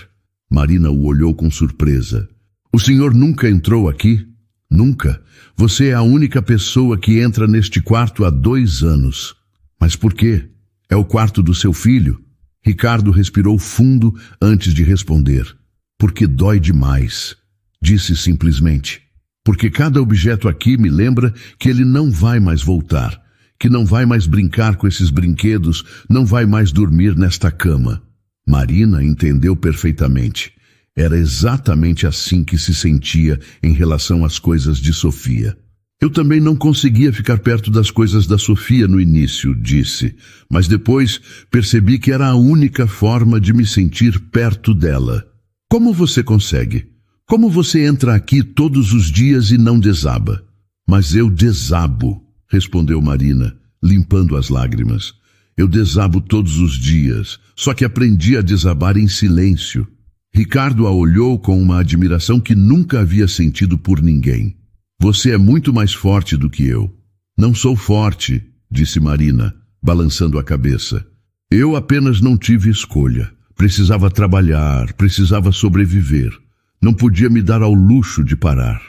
Marina o olhou com surpresa. O senhor nunca entrou aqui? Nunca. Você é a única pessoa que entra neste quarto há 2 anos. Mas por quê? É o quarto do seu filho? Ricardo respirou fundo antes de responder. Porque dói demais. Disse simplesmente. Porque cada objeto aqui me lembra que ele não vai mais voltar, que não vai mais brincar com esses brinquedos, não vai mais dormir nesta cama. Marina entendeu perfeitamente. Era exatamente assim que se sentia em relação às coisas de Sofia. Eu também não conseguia ficar perto das coisas da Sofia no início, disse, mas depois percebi que era a única forma de me sentir perto dela. Como você consegue? Como você entra aqui todos os dias e não desaba? Mas eu desabo, respondeu Marina, limpando as lágrimas. Eu desabo todos os dias, só que aprendi a desabar em silêncio. Ricardo a olhou com uma admiração que nunca havia sentido por ninguém. Você é muito mais forte do que eu. Não sou forte, disse Marina, balançando a cabeça. Eu apenas não tive escolha. Precisava trabalhar, precisava sobreviver. Não podia me dar ao luxo de parar.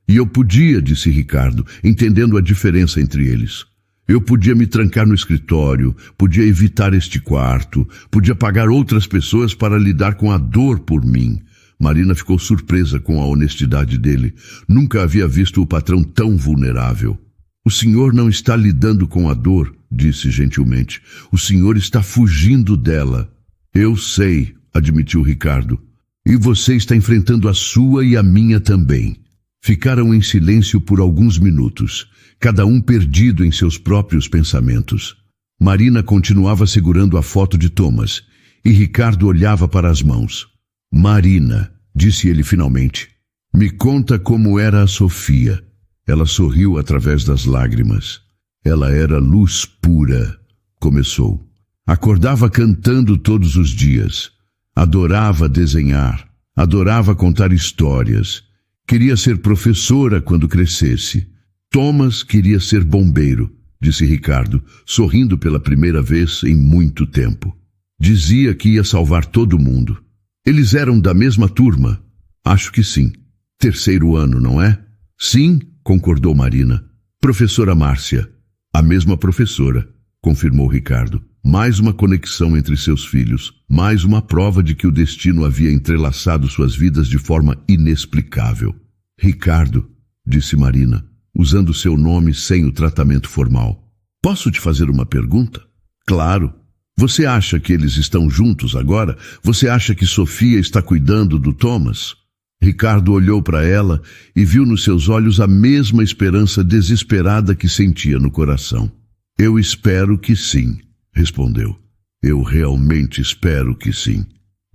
E eu podia, disse Ricardo, entendendo a diferença entre eles. Eu podia me trancar no escritório, podia evitar este quarto, podia pagar outras pessoas para lidar com a dor por mim. Marina ficou surpresa com a honestidade dele. Nunca havia visto o patrão tão vulnerável. O senhor não está lidando com a dor, disse gentilmente. O senhor está fugindo dela. Eu sei, admitiu Ricardo. E você está enfrentando a sua e a minha também. Ficaram em silêncio por alguns minutos, cada um perdido em seus próprios pensamentos. Marina continuava segurando a foto de Thomas, e Ricardo olhava para as mãos. Marina, disse ele finalmente, me conta como era a Sofia. Ela sorriu através das lágrimas. Ela era luz pura, começou. Acordava cantando todos os dias. Adorava desenhar, adorava contar histórias. Queria ser professora quando crescesse. Thomas queria ser bombeiro, disse Ricardo, sorrindo pela primeira vez em muito tempo. Dizia que ia salvar todo mundo. Eles eram da mesma turma? Acho que sim. 3º ano, não é? Sim, concordou Marina. Professora Márcia. A mesma professora, confirmou Ricardo. Mais uma conexão entre seus filhos, mais uma prova de que o destino havia entrelaçado suas vidas de forma inexplicável. Ricardo, disse Marina, usando seu nome sem o tratamento formal. Posso te fazer uma pergunta? Claro. Você acha que eles estão juntos agora? Você acha que Sofia está cuidando do Thomas? Ricardo olhou para ela e viu nos seus olhos a mesma esperança desesperada que sentia no coração. Eu espero que sim, respondeu. Eu realmente espero que sim.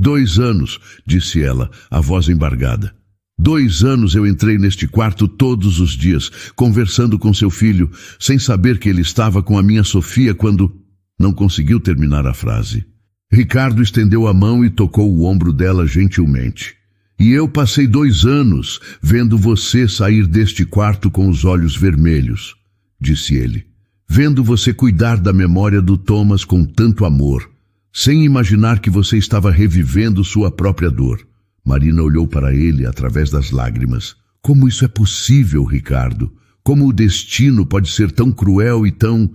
2 anos, disse ela, a voz embargada. 2 anos eu entrei neste quarto todos os dias, conversando com seu filho, sem saber que ele estava com a minha Sofia quando... Não conseguiu terminar a frase. Ricardo estendeu a mão e tocou o ombro dela gentilmente. E eu passei 2 anos vendo você sair deste quarto com os olhos vermelhos, disse ele. Vendo você cuidar da memória do Thomas com tanto amor, sem imaginar que você estava revivendo sua própria dor. Marina olhou para ele através das lágrimas. Como isso é possível, Ricardo? Como o destino pode ser tão cruel e tão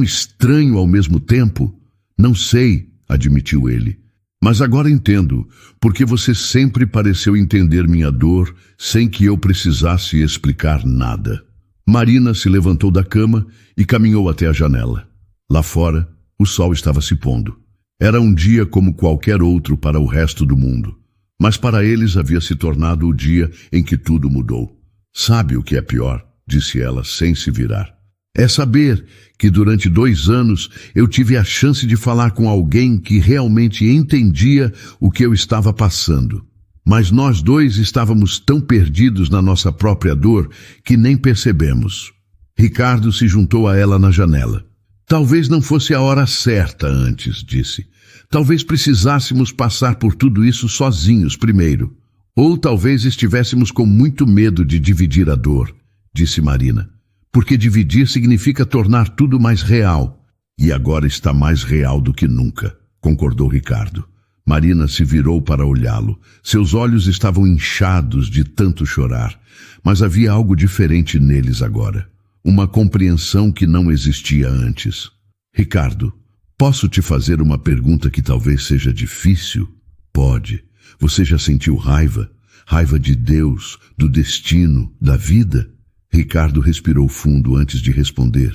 estranho ao mesmo tempo? Não sei, admitiu ele. Mas agora entendo, porque você sempre pareceu entender minha dor sem que eu precisasse explicar nada. Marina se levantou da cama e caminhou até a janela. Lá fora, o sol estava se pondo. Era um dia como qualquer outro para o resto do mundo, mas para eles havia se tornado o dia em que tudo mudou. Sabe o que é pior? Disse ela sem se virar. É saber que durante 2 anos eu tive a chance de falar com alguém que realmente entendia o que eu estava passando. Mas nós dois estávamos tão perdidos na nossa própria dor que nem percebemos. Ricardo se juntou a ela na janela. Talvez não fosse a hora certa antes, disse. Talvez precisássemos passar por tudo isso sozinhos primeiro. Ou talvez estivéssemos com muito medo de dividir a dor, disse Marina. Porque dividir significa tornar tudo mais real. E agora está mais real do que nunca, concordou Ricardo. Marina se virou para olhá-lo. Seus olhos estavam inchados de tanto chorar, mas havia algo diferente neles agora. Uma compreensão que não existia antes. Ricardo, posso te fazer uma pergunta que talvez seja difícil? Pode. Você já sentiu raiva? Raiva de Deus, do destino, da vida? Ricardo respirou fundo antes de responder.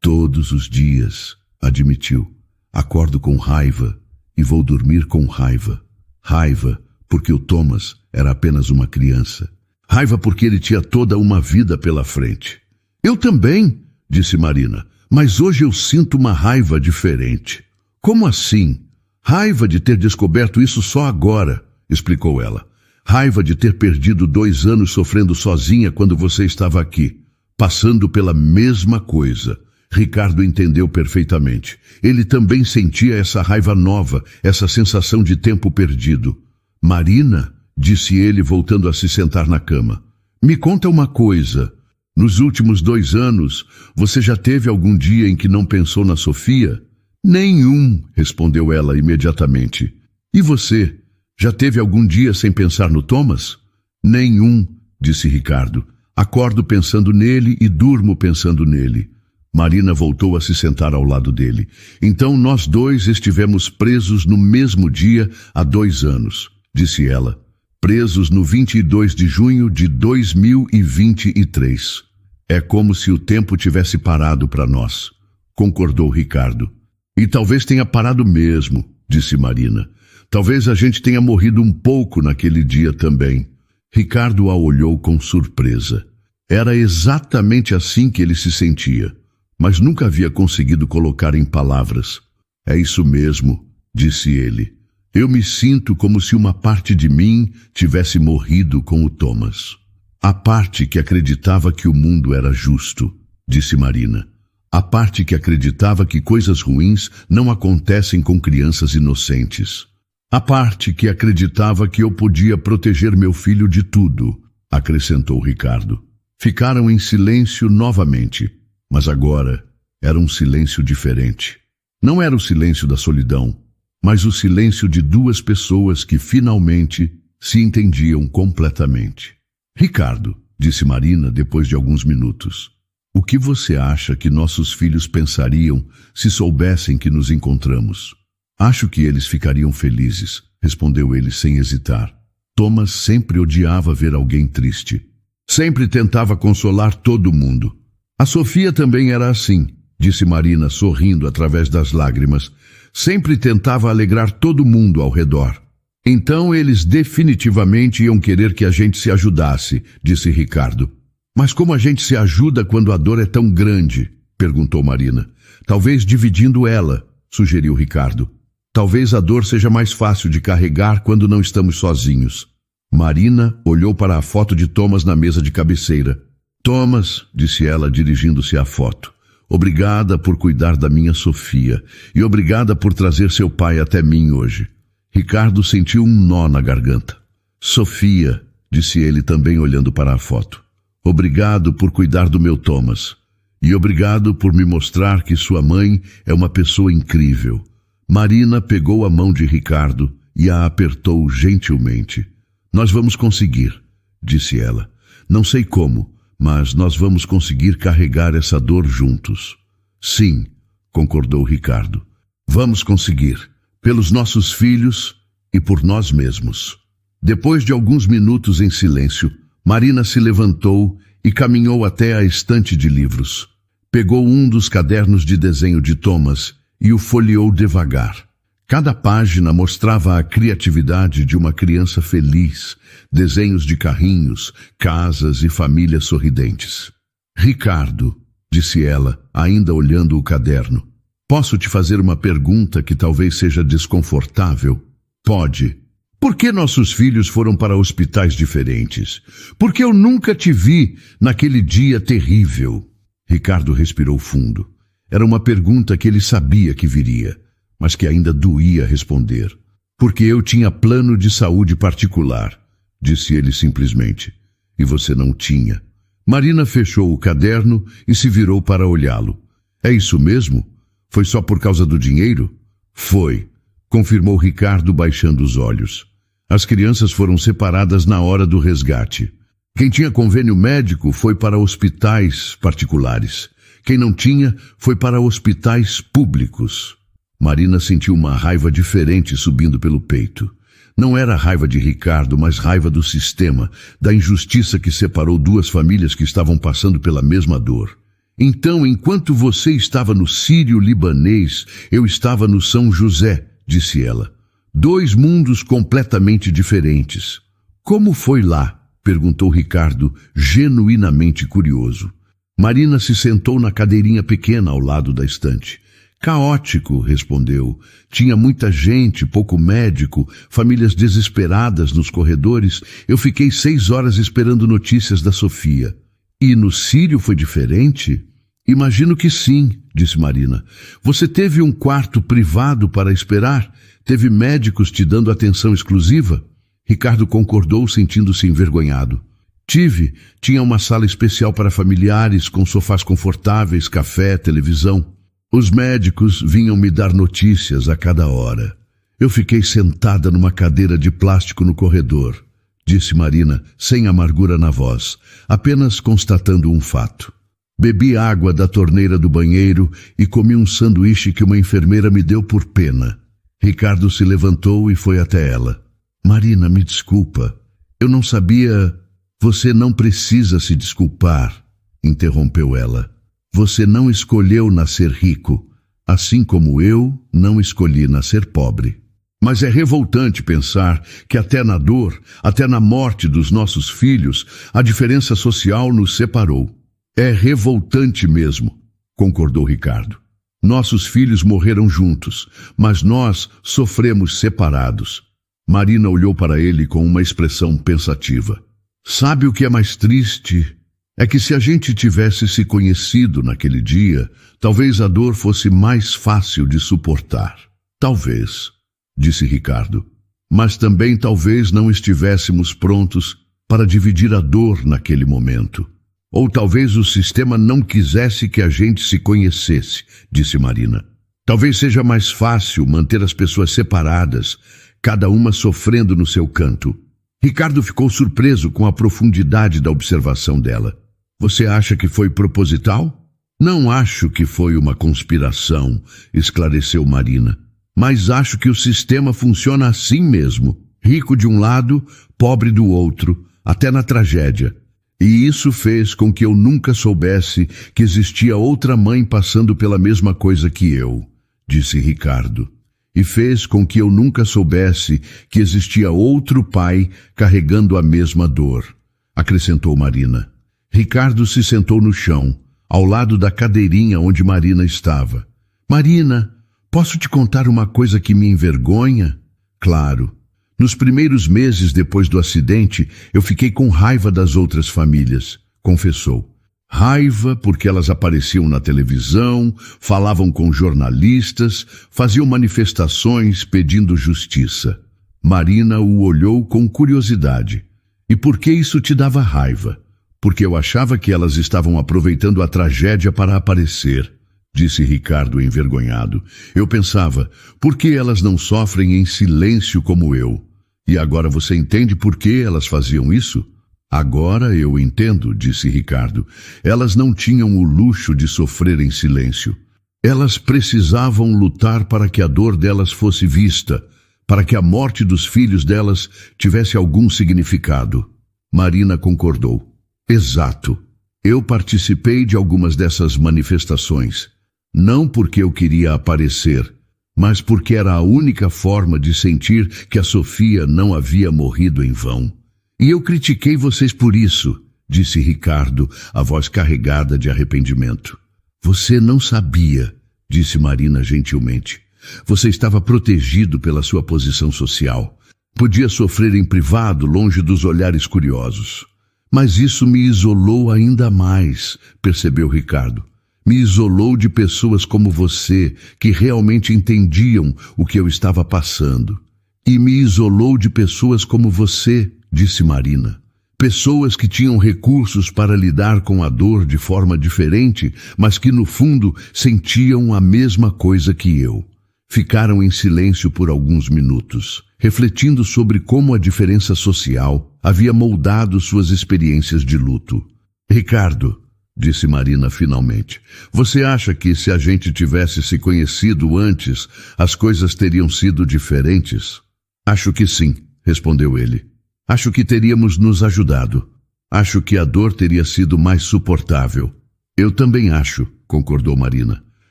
Todos os dias, admitiu. Acordo com raiva e vou dormir com raiva. Raiva porque o Thomas era apenas uma criança. Raiva porque ele tinha toda uma vida pela frente. Eu também, disse Marina, mas hoje eu sinto uma raiva diferente. Como assim? Raiva de ter descoberto isso só agora, explicou ela. Raiva de ter perdido 2 anos sofrendo sozinha quando você estava aqui, passando pela mesma coisa. Ricardo entendeu perfeitamente. Ele também sentia essa raiva nova, essa sensação de tempo perdido. Marina, disse ele voltando a se sentar na cama, me conta uma coisa. Nos últimos 2 anos, você já teve algum dia em que não pensou na Sofia? Nenhum, respondeu ela imediatamente. E você? Já teve algum dia sem pensar no Thomas? Nenhum, disse Ricardo. Acordo pensando nele e durmo pensando nele. Marina voltou a se sentar ao lado dele. Então nós dois estivemos presos no mesmo dia há 2 anos, disse ela. Presos no 22 de junho de 2023. É como se o tempo tivesse parado para nós, concordou Ricardo. E talvez tenha parado mesmo, disse Marina. Talvez a gente tenha morrido um pouco naquele dia também. Ricardo a olhou com surpresa. Era exatamente assim que ele se sentia, mas nunca havia conseguido colocar em palavras. É isso mesmo, disse ele. Eu me sinto como se uma parte de mim tivesse morrido com o Thomas. A parte que acreditava que o mundo era justo, disse Marina. A parte que acreditava que coisas ruins não acontecem com crianças inocentes. A parte que acreditava que eu podia proteger meu filho de tudo, acrescentou Ricardo. Ficaram em silêncio novamente, mas agora era um silêncio diferente. Não era o silêncio da solidão, mas o silêncio de 2 pessoas que finalmente se entendiam completamente. Ricardo, disse Marina depois de alguns minutos, o que você acha que nossos filhos pensariam se soubessem que nos encontramos? Acho que eles ficariam felizes, respondeu ele sem hesitar. Thomas sempre odiava ver alguém triste. Sempre tentava consolar todo mundo. A Sofia também era assim, disse Marina sorrindo através das lágrimas. Sempre tentava alegrar todo mundo ao redor. Então eles definitivamente iam querer que a gente se ajudasse, disse Ricardo. Mas como a gente se ajuda quando a dor é tão grande? Perguntou Marina. Talvez dividindo ela, sugeriu Ricardo. Talvez a dor seja mais fácil de carregar quando não estamos sozinhos. Marina olhou para a foto de Thomas na mesa de cabeceira. Thomas, disse ela dirigindo-se à foto, obrigada por cuidar da minha Sofia e obrigada por trazer seu pai até mim hoje. Ricardo sentiu um nó na garganta. Sofia, disse ele também olhando para a foto, obrigado por cuidar do meu Thomas e obrigado por me mostrar que sua mãe é uma pessoa incrível. Marina pegou a mão de Ricardo e a apertou gentilmente. Nós vamos conseguir, disse ela. Não sei como, mas nós vamos conseguir carregar essa dor juntos. Sim, concordou Ricardo. Vamos conseguir, pelos nossos filhos e por nós mesmos. Depois de alguns minutos em silêncio, Marina se levantou e caminhou até a estante de livros. Pegou um dos cadernos de desenho de Thomas e o folheou devagar. Cada página mostrava a criatividade de uma criança feliz, desenhos de carrinhos, casas e famílias sorridentes. Ricardo, disse ela, ainda olhando o caderno, posso te fazer uma pergunta que talvez seja desconfortável? Pode. Por que nossos filhos foram para hospitais diferentes? Por que eu nunca te vi naquele dia terrível? Ricardo respirou fundo. Era uma pergunta que ele sabia que viria, mas que ainda doía responder. Porque eu tinha plano de saúde particular, disse ele simplesmente. E você não tinha. Marina fechou o caderno e se virou para olhá-lo. É isso mesmo? Foi só por causa do dinheiro? Foi, confirmou Ricardo baixando os olhos. As crianças foram separadas na hora do resgate. Quem tinha convênio médico foi para hospitais particulares. Quem não tinha foi para hospitais públicos. Marina sentiu uma raiva diferente subindo pelo peito. Não era raiva de Ricardo, mas raiva do sistema, da injustiça que separou duas famílias que estavam passando pela mesma dor. Então, enquanto você estava no Sírio-Libanês, eu estava no São José, disse ela. 2 mundos completamente diferentes. Como foi lá? Perguntou Ricardo, genuinamente curioso. Marina se sentou na cadeirinha pequena ao lado da estante. Caótico, respondeu. Tinha muita gente, pouco médico, famílias desesperadas nos corredores. Eu fiquei 6 horas esperando notícias da Sofia. E no Sírio foi diferente? Imagino que sim, disse Marina. Você teve um quarto privado para esperar? Teve médicos te dando atenção exclusiva? Ricardo concordou, sentindo-se envergonhado. Tive. Tinha uma sala especial para familiares, com sofás confortáveis, café, televisão. Os médicos vinham me dar notícias a cada hora. Eu fiquei sentada numa cadeira de plástico no corredor, disse Marina, sem amargura na voz, apenas constatando um fato. Bebi água da torneira do banheiro e comi um sanduíche que uma enfermeira me deu por pena. Ricardo se levantou e foi até ela. Marina, me desculpa. Eu não sabia... Você não precisa se desculpar, interrompeu ela. Você não escolheu nascer rico, assim como eu não escolhi nascer pobre. Mas é revoltante pensar que até na dor, até na morte dos nossos filhos, a diferença social nos separou. É revoltante mesmo, concordou Ricardo. Nossos filhos morreram juntos, mas nós sofremos separados. Marina olhou para ele com uma expressão pensativa. Sabe o que é mais triste? É que se a gente tivesse se conhecido naquele dia, talvez a dor fosse mais fácil de suportar. Talvez, disse Ricardo. Mas também talvez não estivéssemos prontos para dividir a dor naquele momento. Ou talvez o sistema não quisesse que a gente se conhecesse, disse Marina. Talvez seja mais fácil manter as pessoas separadas, cada uma sofrendo no seu canto. Ricardo ficou surpreso com a profundidade da observação dela. Você acha que foi proposital? Não acho que foi uma conspiração, esclareceu Marina. Mas acho que o sistema funciona assim mesmo. Rico de um lado, pobre do outro, até na tragédia. E isso fez com que eu nunca soubesse que existia outra mãe passando pela mesma coisa que eu, disse Ricardo. E fez com que eu nunca soubesse que existia outro pai carregando a mesma dor, acrescentou Marina. Ricardo se sentou no chão, ao lado da cadeirinha onde Marina estava. Marina, posso te contar uma coisa que me envergonha? Claro. Nos primeiros meses depois do acidente, eu fiquei com raiva das outras famílias, confessou. Raiva porque elas apareciam na televisão, falavam com jornalistas, faziam manifestações pedindo justiça. Marina o olhou com curiosidade. E por que isso te dava raiva? Porque eu achava que elas estavam aproveitando a tragédia para aparecer, disse Ricardo envergonhado. Eu pensava, por que elas não sofrem em silêncio como eu? E agora você entende por que elas faziam isso? Agora eu entendo, disse Ricardo. Elas não tinham o luxo de sofrer em silêncio. Elas precisavam lutar para que a dor delas fosse vista, para que a morte dos filhos delas tivesse algum significado. Marina concordou. Exato. Eu participei de algumas dessas manifestações. Não porque eu queria aparecer, mas porque era a única forma de sentir que a Sofia não havia morrido em vão. E eu critiquei vocês por isso, disse Ricardo, a voz carregada de arrependimento. Você não sabia, disse Marina gentilmente. Você estava protegido pela sua posição social. Podia sofrer em privado, longe dos olhares curiosos. Mas isso me isolou ainda mais, percebeu Ricardo. Me isolou de pessoas como você, que realmente entendiam o que eu estava passando. E me isolou de pessoas como você, disse Marina. Pessoas que tinham recursos para lidar com a dor de forma diferente, mas que no fundo sentiam a mesma coisa que eu. Ficaram em silêncio por alguns minutos, refletindo sobre como a diferença social havia moldado suas experiências de luto. Ricardo, disse Marina finalmente, você acha que se a gente tivesse se conhecido antes, as coisas teriam sido diferentes? Acho que sim, respondeu ele. Acho que teríamos nos ajudado. Acho que a dor teria sido mais suportável. Eu também acho, concordou Marina.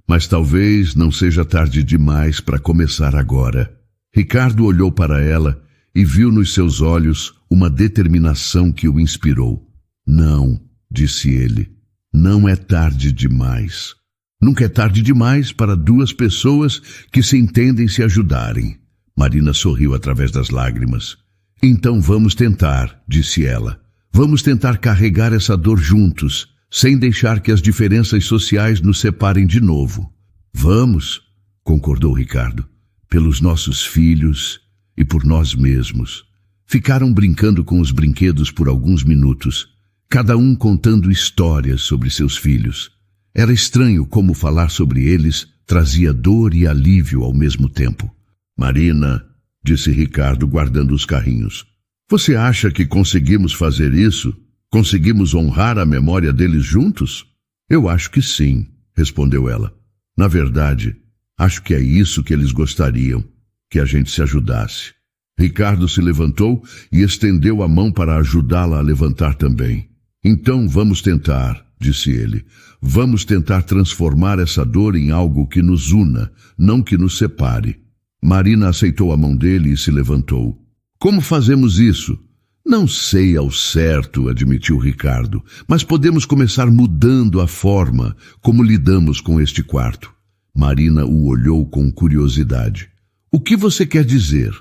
Mas talvez não seja tarde demais para começar agora. Ricardo olhou para ela e viu nos seus olhos uma determinação que o inspirou. Não, disse ele, não é tarde demais. Nunca é tarde demais para duas pessoas que se entendem se ajudarem. Marina sorriu através das lágrimas. Então vamos tentar, disse ela. Vamos tentar carregar essa dor juntos, sem deixar que as diferenças sociais nos separem de novo. Vamos, concordou Ricardo, pelos nossos filhos e por nós mesmos. Ficaram brincando com os brinquedos por alguns minutos, cada um contando histórias sobre seus filhos. Era estranho como falar sobre eles trazia dor e alívio ao mesmo tempo. Marina, disse Ricardo guardando os carrinhos, você acha que conseguimos fazer isso? Conseguimos honrar a memória deles juntos? Eu acho que sim, respondeu ela. Na verdade, acho que é isso que eles gostariam, que a gente se ajudasse. Ricardo se levantou e estendeu a mão para ajudá-la a levantar também. Então vamos tentar, disse ele. Vamos tentar transformar essa dor em algo que nos una, não que nos separe. Marina aceitou a mão dele e se levantou. Como fazemos isso? Não sei ao certo, admitiu Ricardo, mas podemos começar mudando a forma como lidamos com este quarto. Marina o olhou com curiosidade. O que você quer dizer?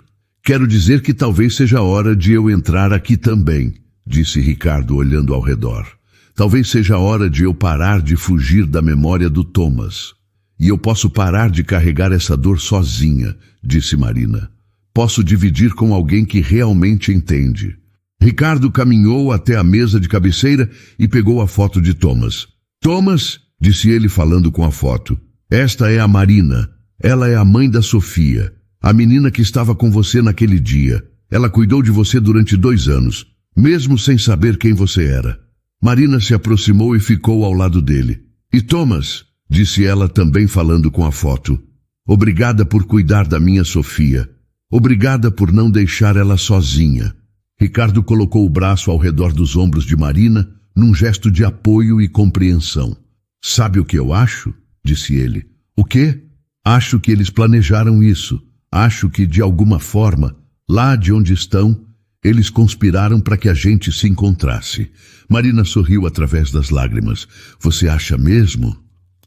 Quero dizer que talvez seja hora de eu entrar aqui também, disse Ricardo olhando ao redor. Talvez seja hora de eu parar de fugir da memória do Thomas. E eu posso parar de carregar essa dor sozinha, disse Marina. Posso dividir com alguém que realmente entende. Ricardo caminhou até a mesa de cabeceira e pegou a foto de Thomas. Thomas, disse ele falando com a foto, esta é a Marina. Ela é a mãe da Sofia, a menina que estava com você naquele dia. Ela cuidou de você durante 2 anos, mesmo sem saber quem você era. Marina se aproximou e ficou ao lado dele. E Thomas, disse ela também falando com a foto, obrigada por cuidar da minha Sofia. Obrigada por não deixar ela sozinha. Ricardo colocou o braço ao redor dos ombros de Marina, num gesto de apoio e compreensão. Sabe o que eu acho? Disse ele. O quê? Acho que eles planejaram isso. Acho que, de alguma forma, lá de onde estão, eles conspiraram para que a gente se encontrasse. Marina sorriu através das lágrimas. Você acha mesmo?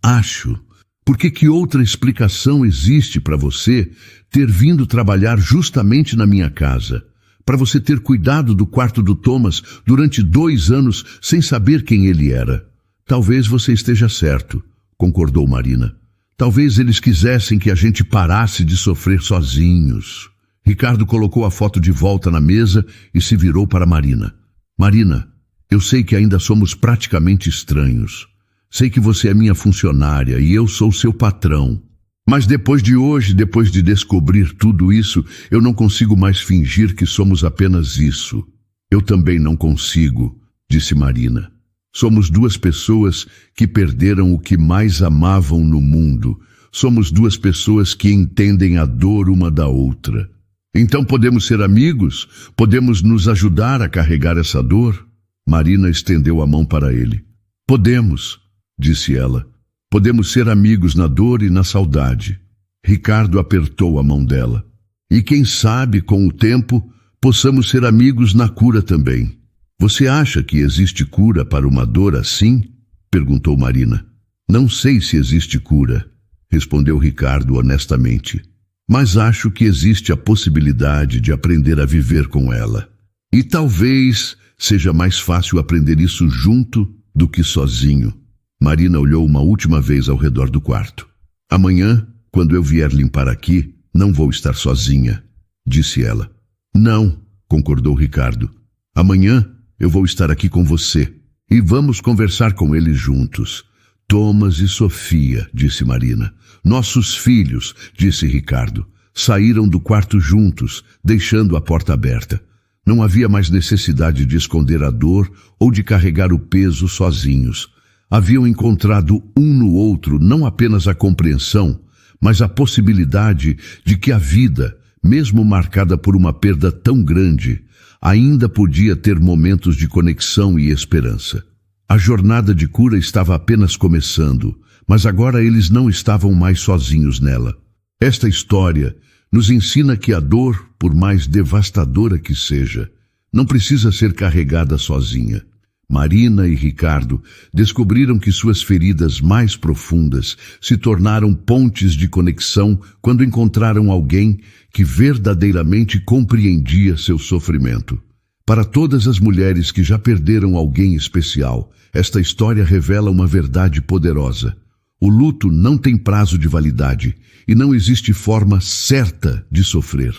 Acho. Porque que outra explicação existe para você ter vindo trabalhar justamente na minha casa? Para você ter cuidado do quarto do Thomas durante 2 anos sem saber quem ele era? Talvez você esteja certo, concordou Marina. Talvez eles quisessem que a gente parasse de sofrer sozinhos. Ricardo colocou a foto de volta na mesa e se virou para Marina. Marina, eu sei que ainda somos praticamente estranhos. Sei que você é minha funcionária e eu sou seu patrão. Mas depois de hoje, depois de descobrir tudo isso, eu não consigo mais fingir que somos apenas isso. Eu também não consigo, disse Marina. Somos 2 pessoas que perderam o que mais amavam no mundo. Somos 2 pessoas que entendem a dor uma da outra. Então podemos ser amigos? Podemos nos ajudar a carregar essa dor? Marina estendeu a mão para ele. Podemos, disse ela. Podemos ser amigos na dor e na saudade. Ricardo apertou a mão dela. E quem sabe, com o tempo, possamos ser amigos na cura também. Você acha que existe cura para uma dor assim? Perguntou Marina. Não sei se existe cura, respondeu Ricardo honestamente. Mas acho que existe a possibilidade de aprender a viver com ela. E talvez seja mais fácil aprender isso junto do que sozinho. Marina olhou uma última vez ao redor do quarto. Amanhã, quando eu vier limpar aqui, não vou estar sozinha, disse ela. Não, concordou Ricardo. Amanhã eu vou estar aqui com você e vamos conversar com eles juntos. Thomas e Sofia, disse Marina. Nossos filhos, disse Ricardo, saíram do quarto juntos, deixando a porta aberta. Não havia mais necessidade de esconder a dor ou de carregar o peso sozinhos. Haviam encontrado um no outro não apenas a compreensão, mas a possibilidade de que a vida, mesmo marcada por uma perda tão grande, ainda podia ter momentos de conexão e esperança. A jornada de cura estava apenas começando, mas agora eles não estavam mais sozinhos nela. Esta história nos ensina que a dor, por mais devastadora que seja, não precisa ser carregada sozinha. Marina e Ricardo descobriram que suas feridas mais profundas se tornaram pontes de conexão quando encontraram alguém que verdadeiramente compreendia seu sofrimento. Para todas as mulheres que já perderam alguém especial, esta história revela uma verdade poderosa. O luto não tem prazo de validade e não existe forma certa de sofrer.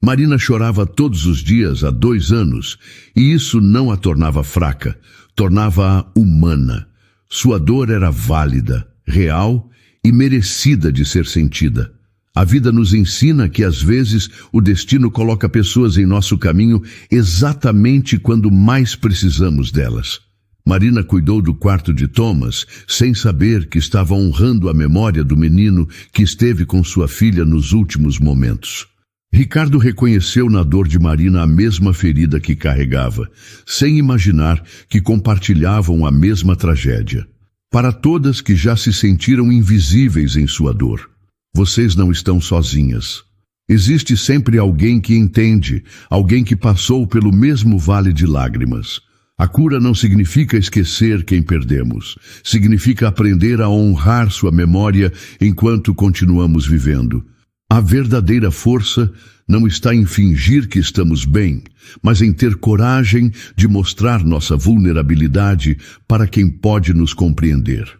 Marina chorava todos os dias há 2 anos, e isso não a tornava fraca, tornava-a humana. Sua dor era válida, real e merecida de ser sentida. A vida nos ensina que, às vezes, o destino coloca pessoas em nosso caminho exatamente quando mais precisamos delas. Marina cuidou do quarto de Thomas, sem saber que estava honrando a memória do menino que esteve com sua filha nos últimos momentos. Ricardo reconheceu na dor de Marina a mesma ferida que carregava, sem imaginar que compartilhavam a mesma tragédia. Para todas que já se sentiram invisíveis em sua dor, vocês não estão sozinhas. Existe sempre alguém que entende, alguém que passou pelo mesmo vale de lágrimas. A cura não significa esquecer quem perdemos, significa aprender a honrar sua memória enquanto continuamos vivendo. A verdadeira força não está em fingir que estamos bem, mas em ter coragem de mostrar nossa vulnerabilidade para quem pode nos compreender.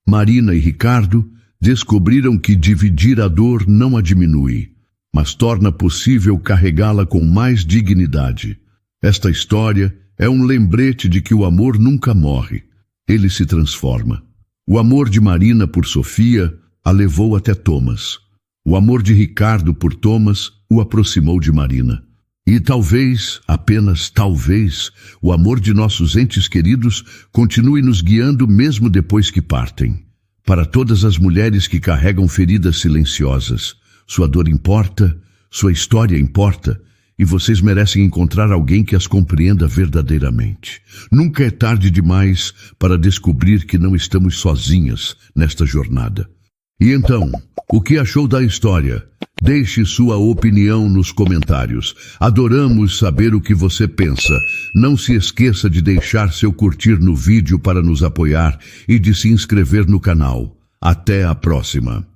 Marina e Ricardo descobriram que dividir a dor não a diminui, mas torna possível carregá-la com mais dignidade. Esta história é um lembrete de que o amor nunca morre, ele se transforma. O amor de Marina por Sofia a levou até Thomas. O amor de Ricardo por Thomas o aproximou de Marina. E talvez, apenas talvez, o amor de nossos entes queridos continue nos guiando mesmo depois que partem. Para todas as mulheres que carregam feridas silenciosas, sua dor importa, sua história importa, e vocês merecem encontrar alguém que as compreenda verdadeiramente. Nunca é tarde demais para descobrir que não estamos sozinhas nesta jornada. E então, o que achou da história? Deixe sua opinião nos comentários. Adoramos saber o que você pensa. Não se esqueça de deixar seu curtir no vídeo para nos apoiar e de se inscrever no canal. Até a próxima!